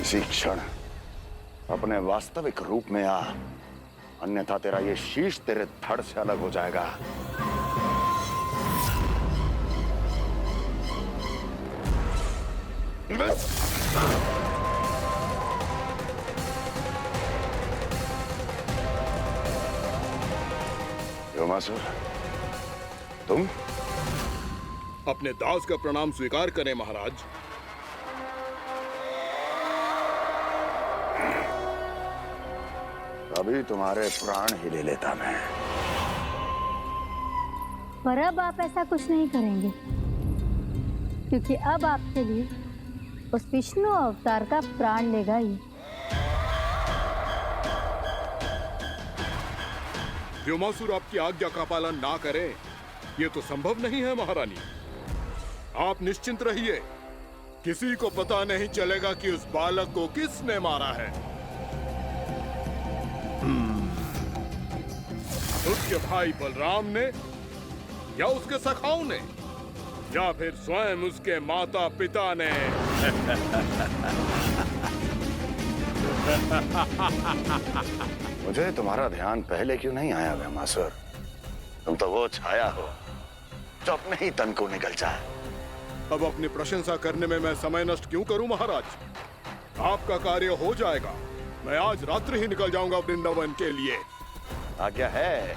इसी क्षण अपने वास्तविक रूप में आ, अन्यथा तेरा ये शीश तेरे धड़ से अलग हो जाएगा। योमासुर, तुम? अपने दास का प्रणाम स्वीकार करें महाराज। अभी तुम्हारे प्राण ही ले लेता मैं। पर अब आप ऐसा कुछ नहीं करेंगे, क्योंकि अब आपके लिए उस विष्णु अवतार का प्राण लेगा ही। व्योमासुर आपकी आज्ञा का पालन ना करे, ये तो संभव नहीं है महारानी। आप निश्चिंत रहिए, किसी को पता नहीं चलेगा कि उस बालक को किसने मारा है। उसके भाई बलराम ने, या उसके सखाओं ने, या फिर स्वयं उसके माता पिता ने। मुझे तुम्हारा ध्यान पहले क्यों नहीं आया व्योमासुर? तुम तो वो छाया हो जो अपने ही तन को निगल जाए। अब अपनी प्रशंसा करने में मैं समय नष्ट क्यों करूं महाराज? आपका कार्य हो जाएगा। मैं आज रात्रि ही निकल जाऊंगा वृंदावन के लिए। आज्ञा है।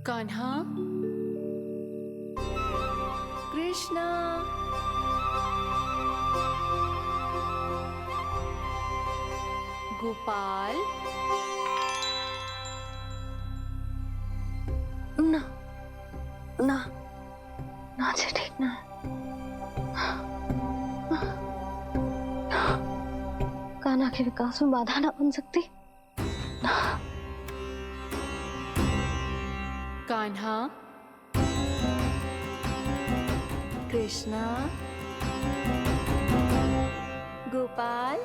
कान्हा, कृष्णा, गोपाल। ना ना ना जी, ठीक ना। कान्हा के विकास में बाधा ना बन सकती। कान्हा, कृष्णा, गोपाल।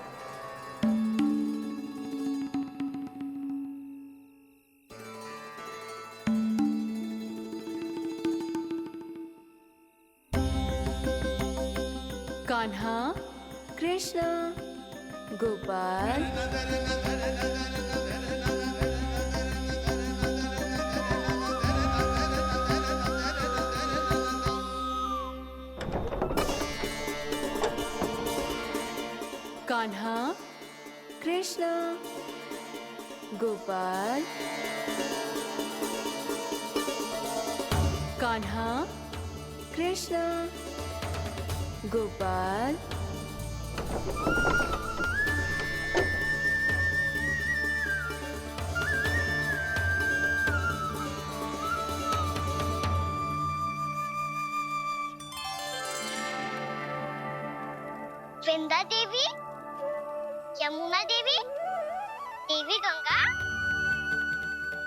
कान्हा, कृष्णा, गोपाल। कान्हा, कृष्णा, गोपाल। कान्हा, कृष्णा, गोपाल। वृंदा देवी, यमुना देवी, देवी गंगा,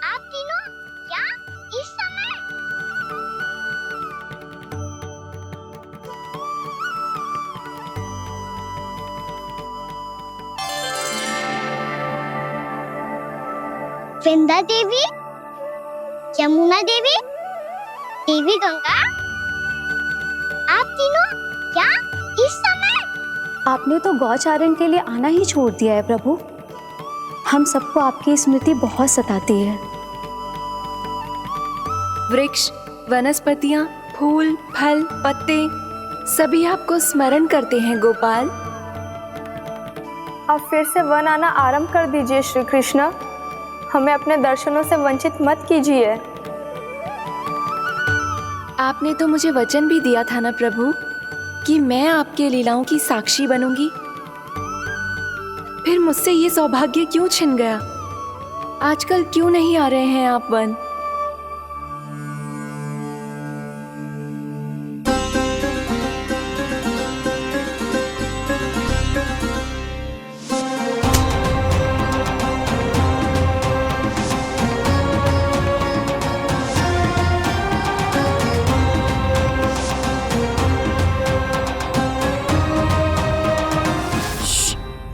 आप तीनों यहाँ इस समय? वृंदा देवी, यमुना देवी, देवी गंगा, आप तीनों यहाँ इस समय? आपने तो गौचारण के लिए आना ही छोड़ दिया है प्रभु। हम सबको आपकी स्मृति बहुत सताती है। वृक्ष, वनस्पतियां, फूल, फल, पत्ते सभी आपको स्मरण करते हैं गोपाल। अब फिर से वन आना आरंभ कर दीजिए श्री कृष्ण। हमें अपने दर्शनों से वंचित मत कीजिए। आपने तो मुझे वचन भी दिया था ना प्रभु कि मैं आपके लीलाओं की साक्षी बनूंगी। फिर मुझसे ये सौभाग्य क्यों छिन गया? आजकल क्यों नहीं आ रहे हैं आप वन?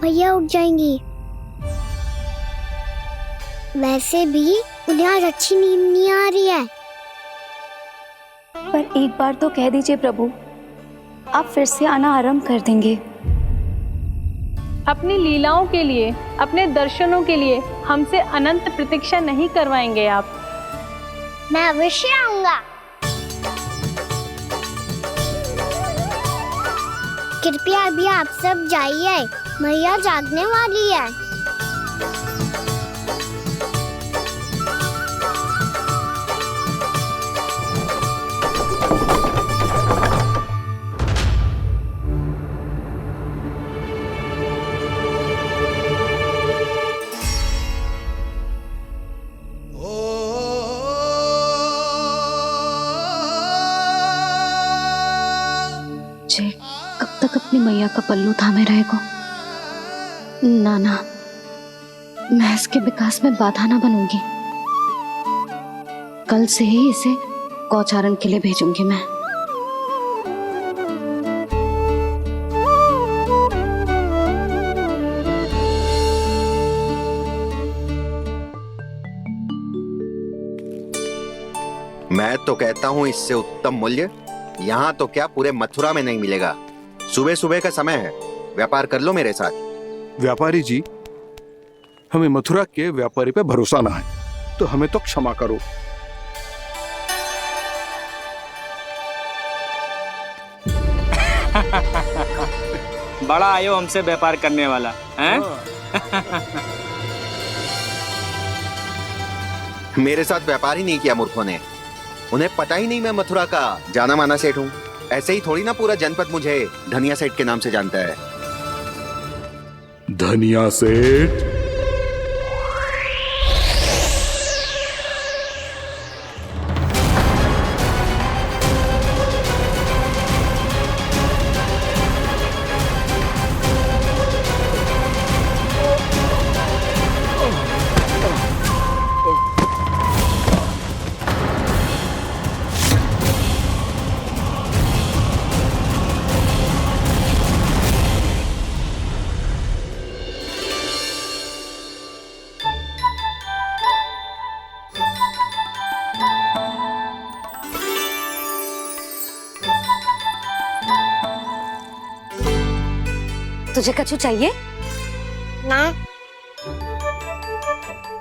भैया उठ जाएंगी। वैसे भी उन्हें आज अच्छी नींद नहीं आ रही है। पर एक बार तो कह दीजिए प्रभु, आप फिर से आना आरंभ कर देंगे। अपनी लीलाओं के लिए, अपने दर्शनों के लिए हमसे अनंत प्रतीक्षा नहीं करवाएंगे आप? मैं अवश्य आऊंगा। कृपया अभी आप सब जाइए, मैया जागने वाली है। जय कब तक अपनी मैया का पल्लू थामे रहेगा? ना ना, मैं इसके विकास में बाधा ना बनूंगी। कल से ही इसे गौचारण के लिए भेजूंगी मैं। मैं तो कहता हूँ इससे उत्तम मूल्य यहाँ तो क्या पूरे मथुरा में नहीं मिलेगा। सुबह सुबह का समय है, व्यापार कर लो मेरे साथ। व्यापारी जी, हमें मथुरा के व्यापारी पे भरोसा ना है, तो हमें तो क्षमा करो। बड़ा आयो हमसे व्यापार करने वाला हैं? मेरे साथ व्यापार ही नहीं किया मूर्खों ने। उन्हें पता ही नहीं मैं मथुरा का जाना माना सेठ हूँ। ऐसे ही थोड़ी ना पूरा जनपद मुझे धनिया सेठ के नाम से जानता है। धनिया सेठ? तुझे कछु चाहिए? ना।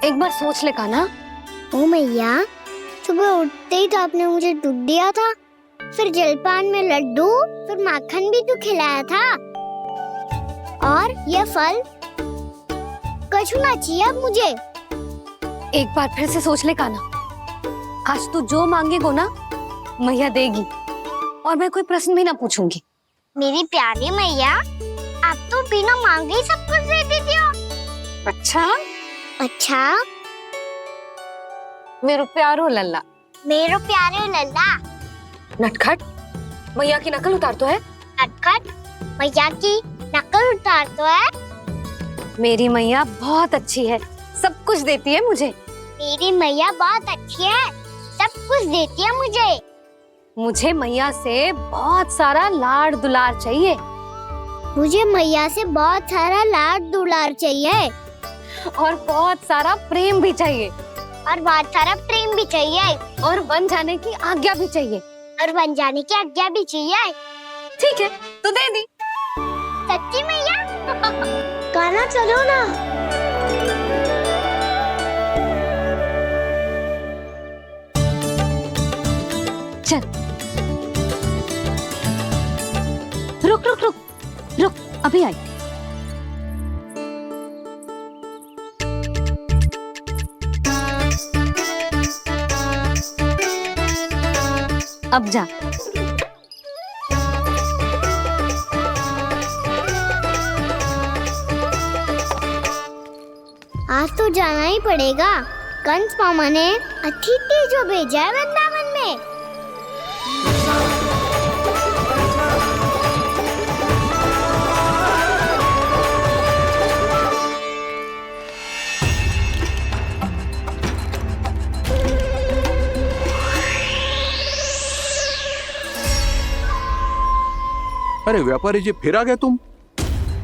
एक बार सोच ले कान्हा। ओ मैया, सुबह उठते ही तो आपने मुझे दूध दिया था, फिर जलपान में लड्डू, फिर माखन भी तो खिलाया था। और ये फल कछु ना चाहिए अब मुझे। एक बार फिर से सोच ले कान्हा। आज तू जो मांगेगो ना, मैया देगी, और मैं कोई प्रश्न भी ना पूछूंगी। मेरी प्यारी मैया, आप तो बिना मांगे ही सब कुछ दे देती हो। अच्छा? अच्छा? मेरो प्यारो लल्ला। मेरो प्यारे लल्ला। नटखट, मैया की नकल उतार तो है। नटखट, मैया की नकल उतार तो है। मेरी मैया बहुत अच्छी है, सब कुछ देती है मुझे। मेरी मैया बहुत अच्छी है, सब कुछ देती है मुझे। मुझे मैया से बहुत सारा लाड दुलार चाहिए। मुझे मैया से बहुत सारा लाड दुलार चाहिए। और बहुत सारा प्रेम भी चाहिए। और बहुत सारा प्रेम भी चाहिए। और बन जाने की आज्ञा भी चाहिए। और बन जाने की आज्ञा भी चाहिए। ठीक है, तो दे दी। सच्ची मैया? कान्हा चलो ना। चल। रुक रुक रुक रुक, अभी आई। अब जा। आज तो जाना ही पड़ेगा। कंस मामा ने अतिथि जो भेजा है वृंदावन में। अरे व्यापारी जी, फिर आ गए तुम?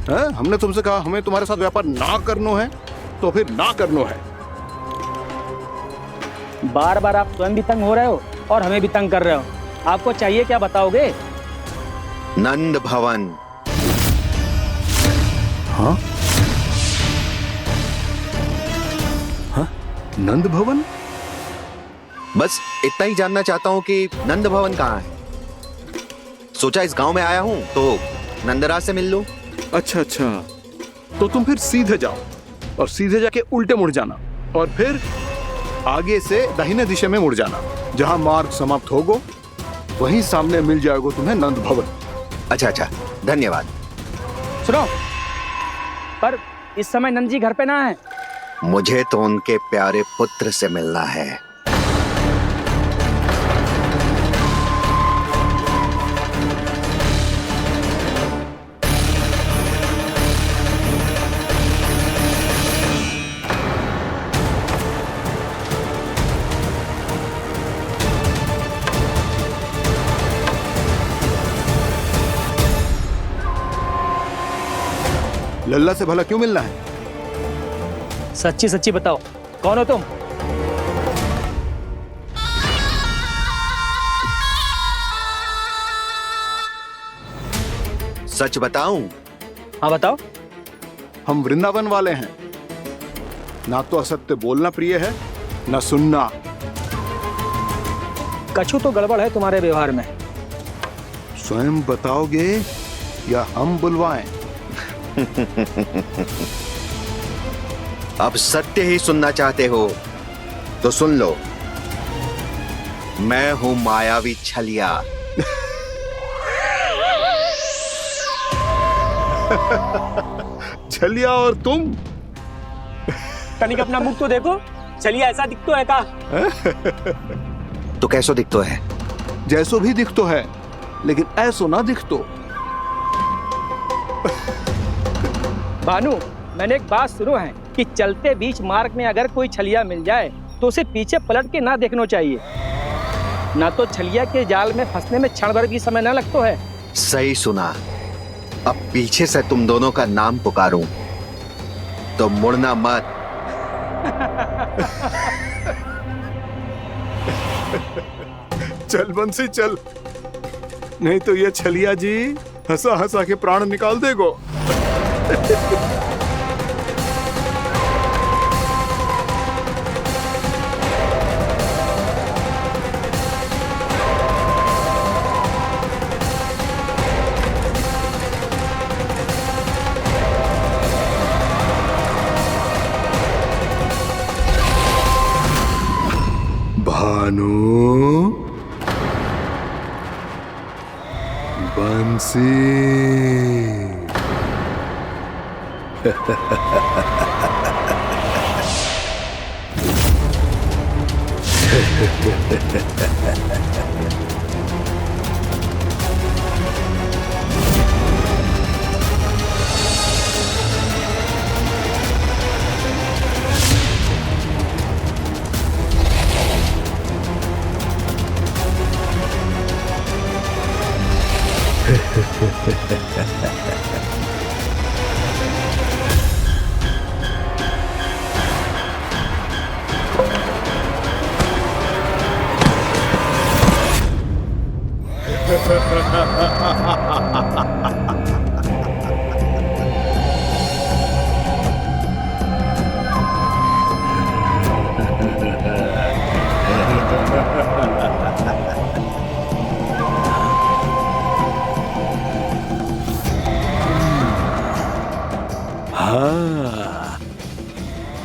हैं? हमने तुमसे कहा हमें तुम्हारे साथ व्यापार ना करना है, तो फिर ना करना है। बार बार आप स्वयं भी तंग हो रहे हो और हमें भी तंग कर रहे हो। आपको चाहिए क्या बताओगे? नंद भवन। हाँ? हाँ? नंद भवन? बस इतना ही जानना चाहता हूँ कि नंद भवन कहाँ है। सोचा इस गांव में आया हूँ तो नंदराज से मिल लूं। अच्छा अच्छा, तो तुम फिर सीधे जाओ और सीधे जाके उल्टे मुड़ जाना और फिर आगे से दाहिने दिशा में मुड़ जाना। जहाँ मार्ग समाप्त होगा वहीं सामने मिल जाएगा तुम्हें नंद भवन। अच्छा अच्छा, धन्यवाद। सुनो, पर इस समय नंद जी घर पे ना है। मुझे तो उनके प्यारे पुत्र से मिलना है। लल्ला से भला क्यों मिलना है? सच्ची सच्ची बताओ, कौन हो तुम? सच बताऊं? हाँ बताओ। हम वृंदावन वाले हैं। ना तो असत्य बोलना प्रिय है, ना सुनना। कछु तो गड़बड़ है तुम्हारे व्यवहार में। स्वयं बताओगे या हम बुलवाएं? अब सत्य ही सुनना चाहते हो तो सुन लो। मैं हूं मायावी छलिया। छलिया और तुम? तनिक अपना मुख तो देखो, चलिए ऐसा दिखतो है का? तो कैसो दिखतो है? जैसो भी दिखतो है, लेकिन ऐसो ना दिखतो। भानु, मैंने एक बात सुनो है कि चलते बीच मार्ग में अगर कोई छलिया मिल जाए तो उसे पीछे पलट के ना देखना चाहिए, ना तो छलिया के जाल में फंसने में क्षण भर भी समय ना लगता है। सही सुना। अब पीछे से तुम दोनों का नाम पुकारूं तो मुड़ना मत। चल बंसी चल, नहीं तो ये छलिया जी हंसा हंसा के प्राण निकाल देगो। भानु, बंसी। हाँ,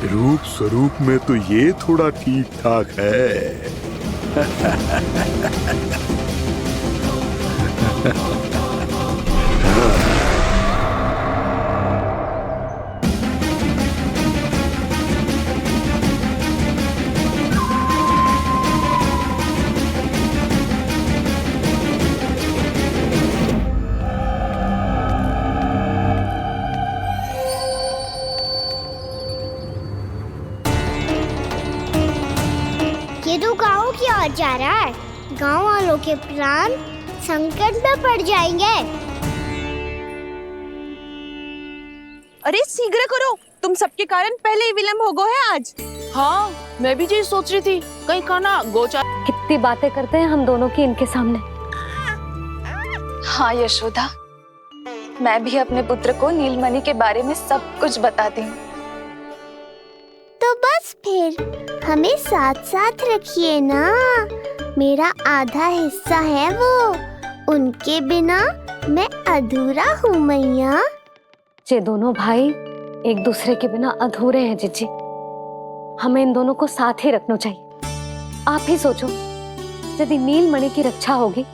रूप स्वरूप में तो ये थोड़ा ठीक ठाक है। ये तो गाँव की ओर जा रहा है। गाँव वालों के प्राण संकट में पड़ जाएंगे। अरे शीघ्र करो, तुम सबके कारण पहले ही विलम्ब हो गए है आज। हाँ, मैं भी यही सोच रही थी, कहीं खाना गोचार। कितनी बातें करते हैं हम दोनों की इनके सामने। हाँ यशोदा, मैं भी अपने पुत्र को नीलमणि के बारे में सब कुछ बताती हूँ। तो बस फिर हमें साथ साथ रखिए ना। मेरा आधा हिस्सा है वो, उनके बिना मैं अधूरा हूँ मैया। ये दोनों भाई एक दूसरे के बिना अधूरे हैं जिज्जी। हमें इन दोनों को साथ ही रखना चाहिए। आप ही सोचो, यदि नीलमणि की रक्षा होगी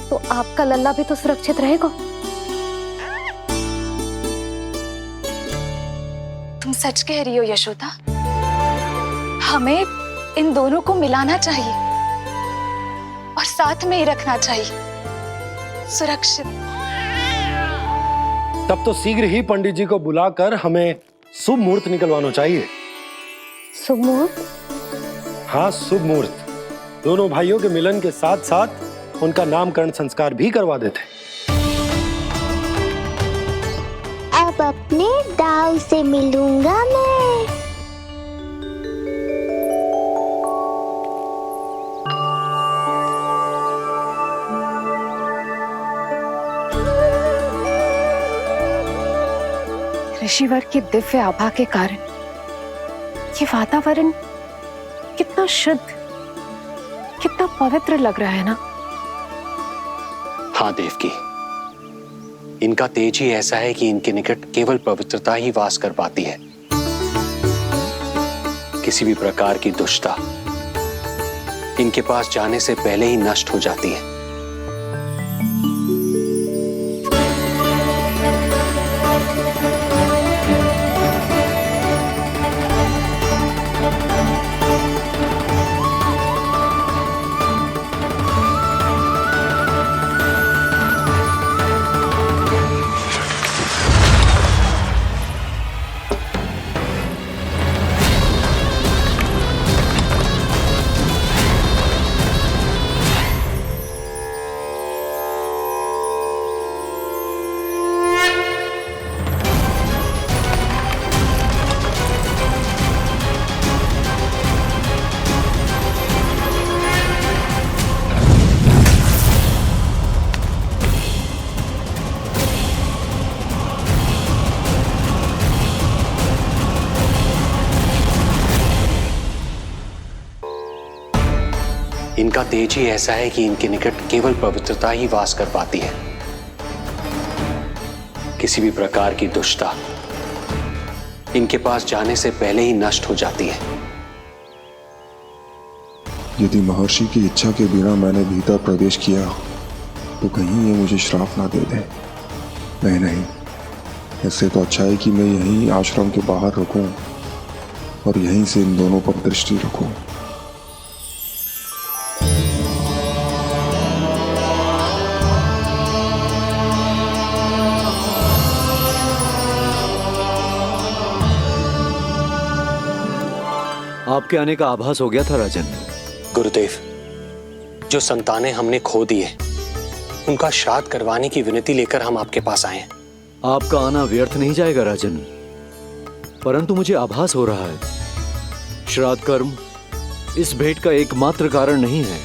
तो आपका लल्ला भी तो सुरक्षित रहेगा। तुम सच कह रही हो यशोदा, हमें इन दोनों को मिलाना चाहिए और साथ में ही रखना चाहिए, सुरक्षित। तब तो शीघ्र ही पंडित जी को बुलाकर हमें शुभ मुहूर्त निकलवाना चाहिए। शुभ मुहूर्त? हाँ, शुभ मुहूर्त। दोनों भाइयों के मिलन के साथ साथ उनका नामकरण संस्कार भी करवा देते। अब अपने उसे मिलूंगा मैं। ऋषिवर की दिव्य आभा के कारण ये वातावरण कितना शुद्ध, कितना पवित्र लग रहा है ना। हाँ देवकी, इनका तेज ही ऐसा है कि इनके निकट केवल पवित्रता ही वास कर पाती है। किसी भी प्रकार की दुष्टता इनके पास जाने से पहले ही नष्ट हो जाती है। इनका तेज ही ऐसा है कि इनके निकट केवल पवित्रता ही वास कर पाती है। किसी भी प्रकार की दुष्टता इनके पास जाने से पहले ही नष्ट हो जाती है। यदि महर्षि की इच्छा के बिना मैंने भीतर प्रवेश किया तो कहीं ये मुझे श्राप ना दे दे। नहीं नहीं, इससे तो अच्छा है कि मैं यहीं आश्रम के बाहर रुकूं और यहीं से इन दोनों पर दृष्टि रखूं। आपके आने का आभास हो गया था राजन। गुरुदेव, जो संतानें हमने खो दी है उनका श्राद्ध करवाने की विनती लेकर हम आपके पास आए हैं। आपका आना व्यर्थ नहीं जाएगा राजन, परंतु मुझे आभास हो रहा है श्राद्ध कर्म इस भेंट का एकमात्र कारण नहीं है।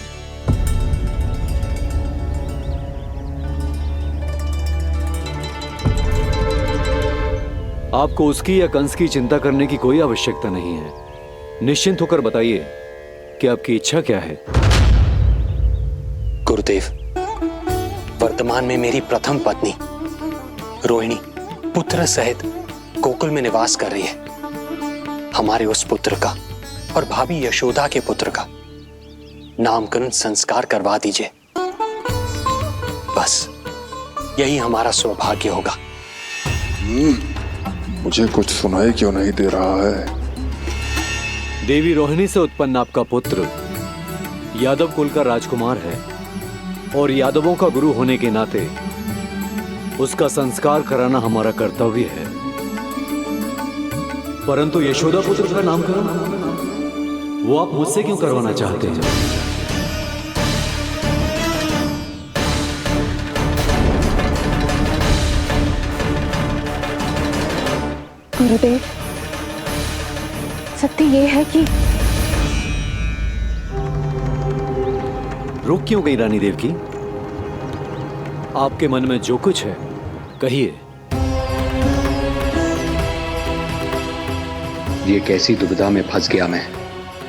आपको उसकी या कंस की चिंता करने की कोई आवश्यकता नहीं है। निश्चिंत होकर बताइए कि आपकी इच्छा क्या है। गुरुदेव, वर्तमान में मेरी प्रथम पत्नी रोहिणी पुत्र सहित गोकुल में निवास कर रही है। हमारे उस पुत्र का और भाभी यशोदा के पुत्र का नामकरण संस्कार करवा दीजिए। बस यही हमारा सौभाग्य होगा। मुझे कुछ सुनाई क्यों नहीं दे रहा है? देवी रोहिणी से उत्पन्न आपका पुत्र यादव कुल का राजकुमार है और यादवों का गुरु होने के नाते उसका संस्कार कराना हमारा कर्तव्य है। परंतु यशोदा पुत्र का नामकरण वो आप मुझसे क्यों करवाना चाहते हैं? गुरुदेव, सत्य ये है कि रुक क्यों गई रानी देवकी? आपके मन में जो कुछ है कहिए। ये कैसी दुविधा में फंस गया मैं।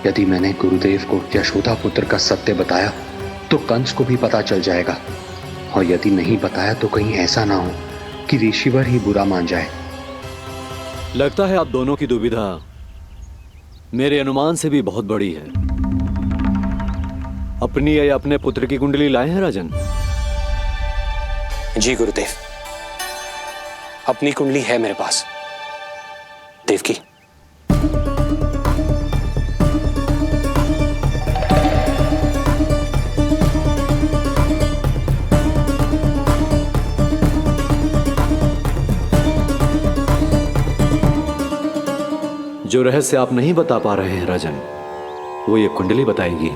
यदि मैंने गुरुदेव को यशोदा पुत्र का सत्य बताया तो कंस को भी पता चल जाएगा, और यदि नहीं बताया तो कहीं ऐसा ना हो कि ऋषिवर ही बुरा मान जाए। लगता है आप दोनों की दुविधा मेरे अनुमान से भी बहुत बड़ी है। अपनी या अपने पुत्र की कुंडली लाए हैं राजन? जी गुरुदेव, अपनी कुंडली है मेरे पास। देवकी, जो रहस्य आप नहीं बता पा रहे हैं राजन, वो ये कुंडली बताएगी।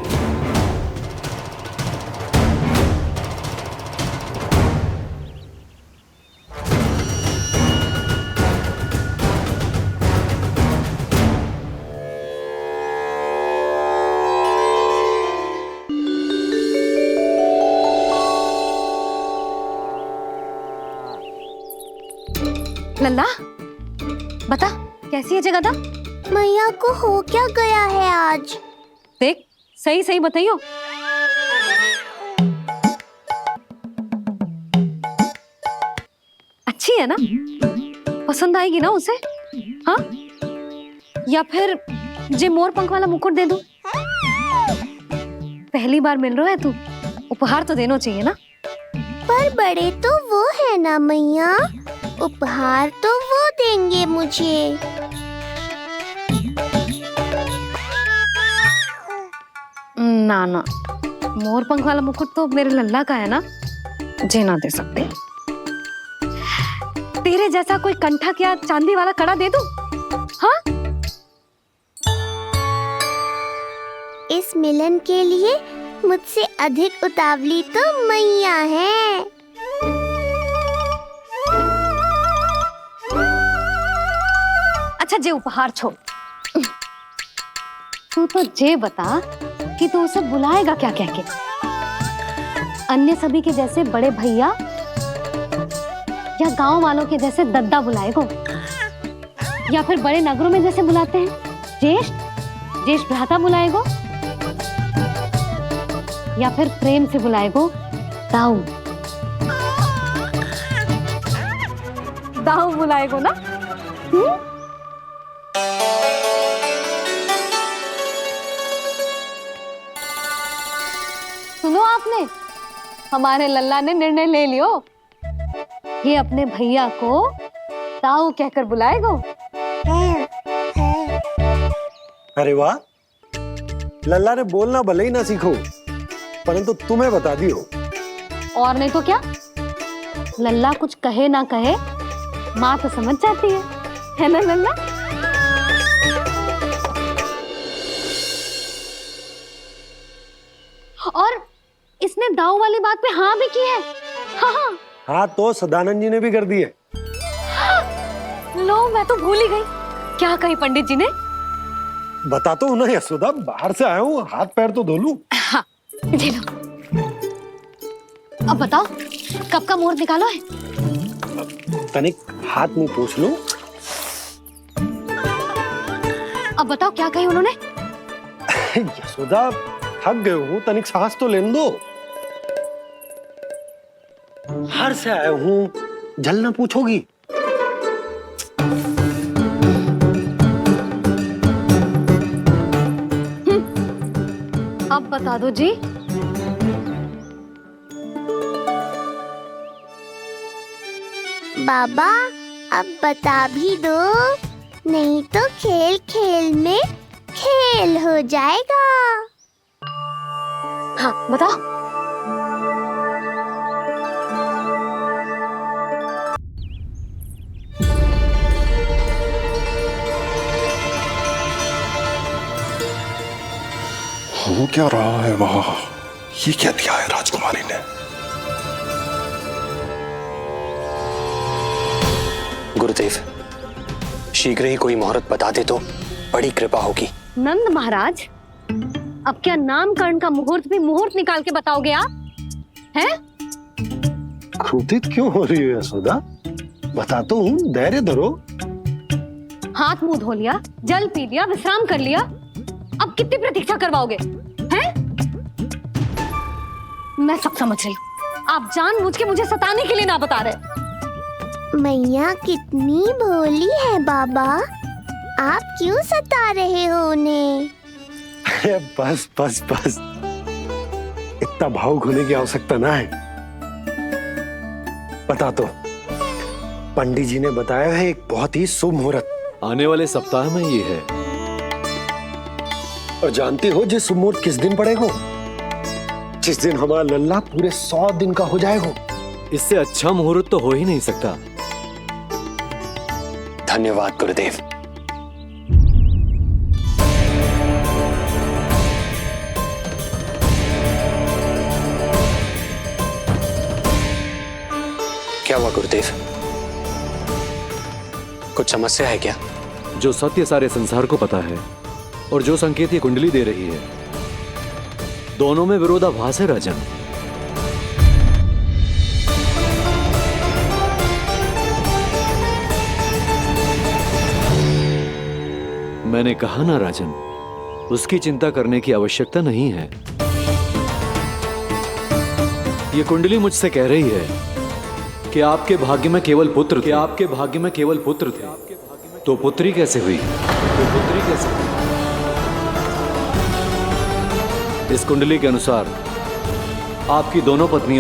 लल्ला बता कैसी है जगदा? मैया को हो क्या गया है आज? देख सही सही बताइयो। अच्छी है ना? पसंद आएगी ना उसे? हाँ? या फिर जे मोर पंख वाला मुकुट दे दूं? पहली बार मिल रहा है तू, उपहार तो देना चाहिए ना। पर बड़े तो वो है ना मैया, उपहार तो वो देंगे मुझे। ना ना, मोर पंख वाला मुकुट तो मेरे लल्ला का है ना, जे ना दे सकते। तेरे जैसा कोई कंठा क्या चांदी वाला कड़ा दे दूं? हाँ? इस मिलन के लिए मुझसे अधिक उतावली तो मैया है। अच्छा जे उपहार छोड़, तू तो जे बता कि तू उसे बुलाएगा क्या कह के? अन्य सभी के जैसे बड़े भैया या गांव वालों के जैसे दद्दा बुलाएगो, या फिर बड़े नगरों में जैसे बुलाते हैं ज्येष्ठ ज्येष्ठ भ्राता बुलाएगो, या फिर प्रेम से बुलाएगो दाऊ दाऊ बुलाएगो ना? सुनो आपने, हमारे लल्ला ने निर्णय ले लियो, ये अपने भैया को ताऊ कहकर बुलाएगो। अरे वाह, लल्ला ने बोलना भले ही ना सीखो, परंतु तुम्हें बता दियो। और नहीं तो क्या, लल्ला कुछ कहे ना कहे माँ तो समझ जाती है ना लल्ला? और इसने दाऊ वाली बात पे हाँ भी की है। हाँ हाँ तो सदानंद जी ने भी कर दिए। लो मैं तो भूल ही गई, क्या कही पंडित जी ने? बता तो ना यशोदा, बाहर से आया हूँ, हाथ पैर तो धो लूं। हाँ दे लो। अब बताओ कब का मुहूर्त निकालो है? तनिक हाथ मुंह पूछ लो। अब बताओ क्या कही उन्होंने? यशोदा थक गए हूँ, तनिक सांस तो लेने दो। बाहर से आया हूँ, जल ना पूछोगी? अब बता दो जी। बाबा अब बता भी दो, नहीं तो खेल खेल में खेल हो जाएगा। हाँ बताओ। हो क्या रहा है वहां? ये क्या दिया है राजकुमारी ने? गुरुदेव, शीघ्र ही कोई मुहूर्त बता दे तो बड़ी कृपा होगी। नंद महाराज, अब क्या नामकरण का मुहूर्त भी मुहूर्त निकाल के बताओगे आप? हैं? क्रोधित क्यों हो रही हो यशोदा? बताता हूँ, धैर्य धरो। हाथ मुंह धो लिया, जल पी लिया, विश्राम कर लिया, अब कितनी प्रतीक्षा करवाओगे? हैं? मैं सब समझ रही हूँ, आप जानबूझ के मुझे सताने के लिए ना बता रहे। मैया कितनी भोली है बाबा, आप क्यों सता रहे हो उन्हें? बस बस बस, इतना भावुक होने की आवश्यकता ना है। बता तो, पंडित जी ने बताया है एक बहुत ही शुभ मुहूर्त आने वाले सप्ताह में ये है। और जानते हो जिस शुभ मुहूर्त किस दिन पड़ेगा? जिस दिन हमारा लल्ला पूरे 100 दिन का हो जाएगा। इससे अच्छा मुहूर्त तो हो ही नहीं सकता। धन्यवाद गुरुदेव। क्या हुआ गुरुदेव, कुछ समस्या है क्या? जो सत्य सारे संसार को पता है और जो संकेत ये कुंडली दे रही है, दोनों में विरोधाभास है राजन। मैंने कहा ना राजन, उसकी चिंता करने की आवश्यकता नहीं है। ये कुंडली मुझसे कह रही है कि आपके भाग्य में केवल पुत्र थे। आपके भाग्य में केवल पुत्र थे, तो पुत्री कैसे हुई? इस कुंडली के अनुसार आपकी दोनों पत्नियों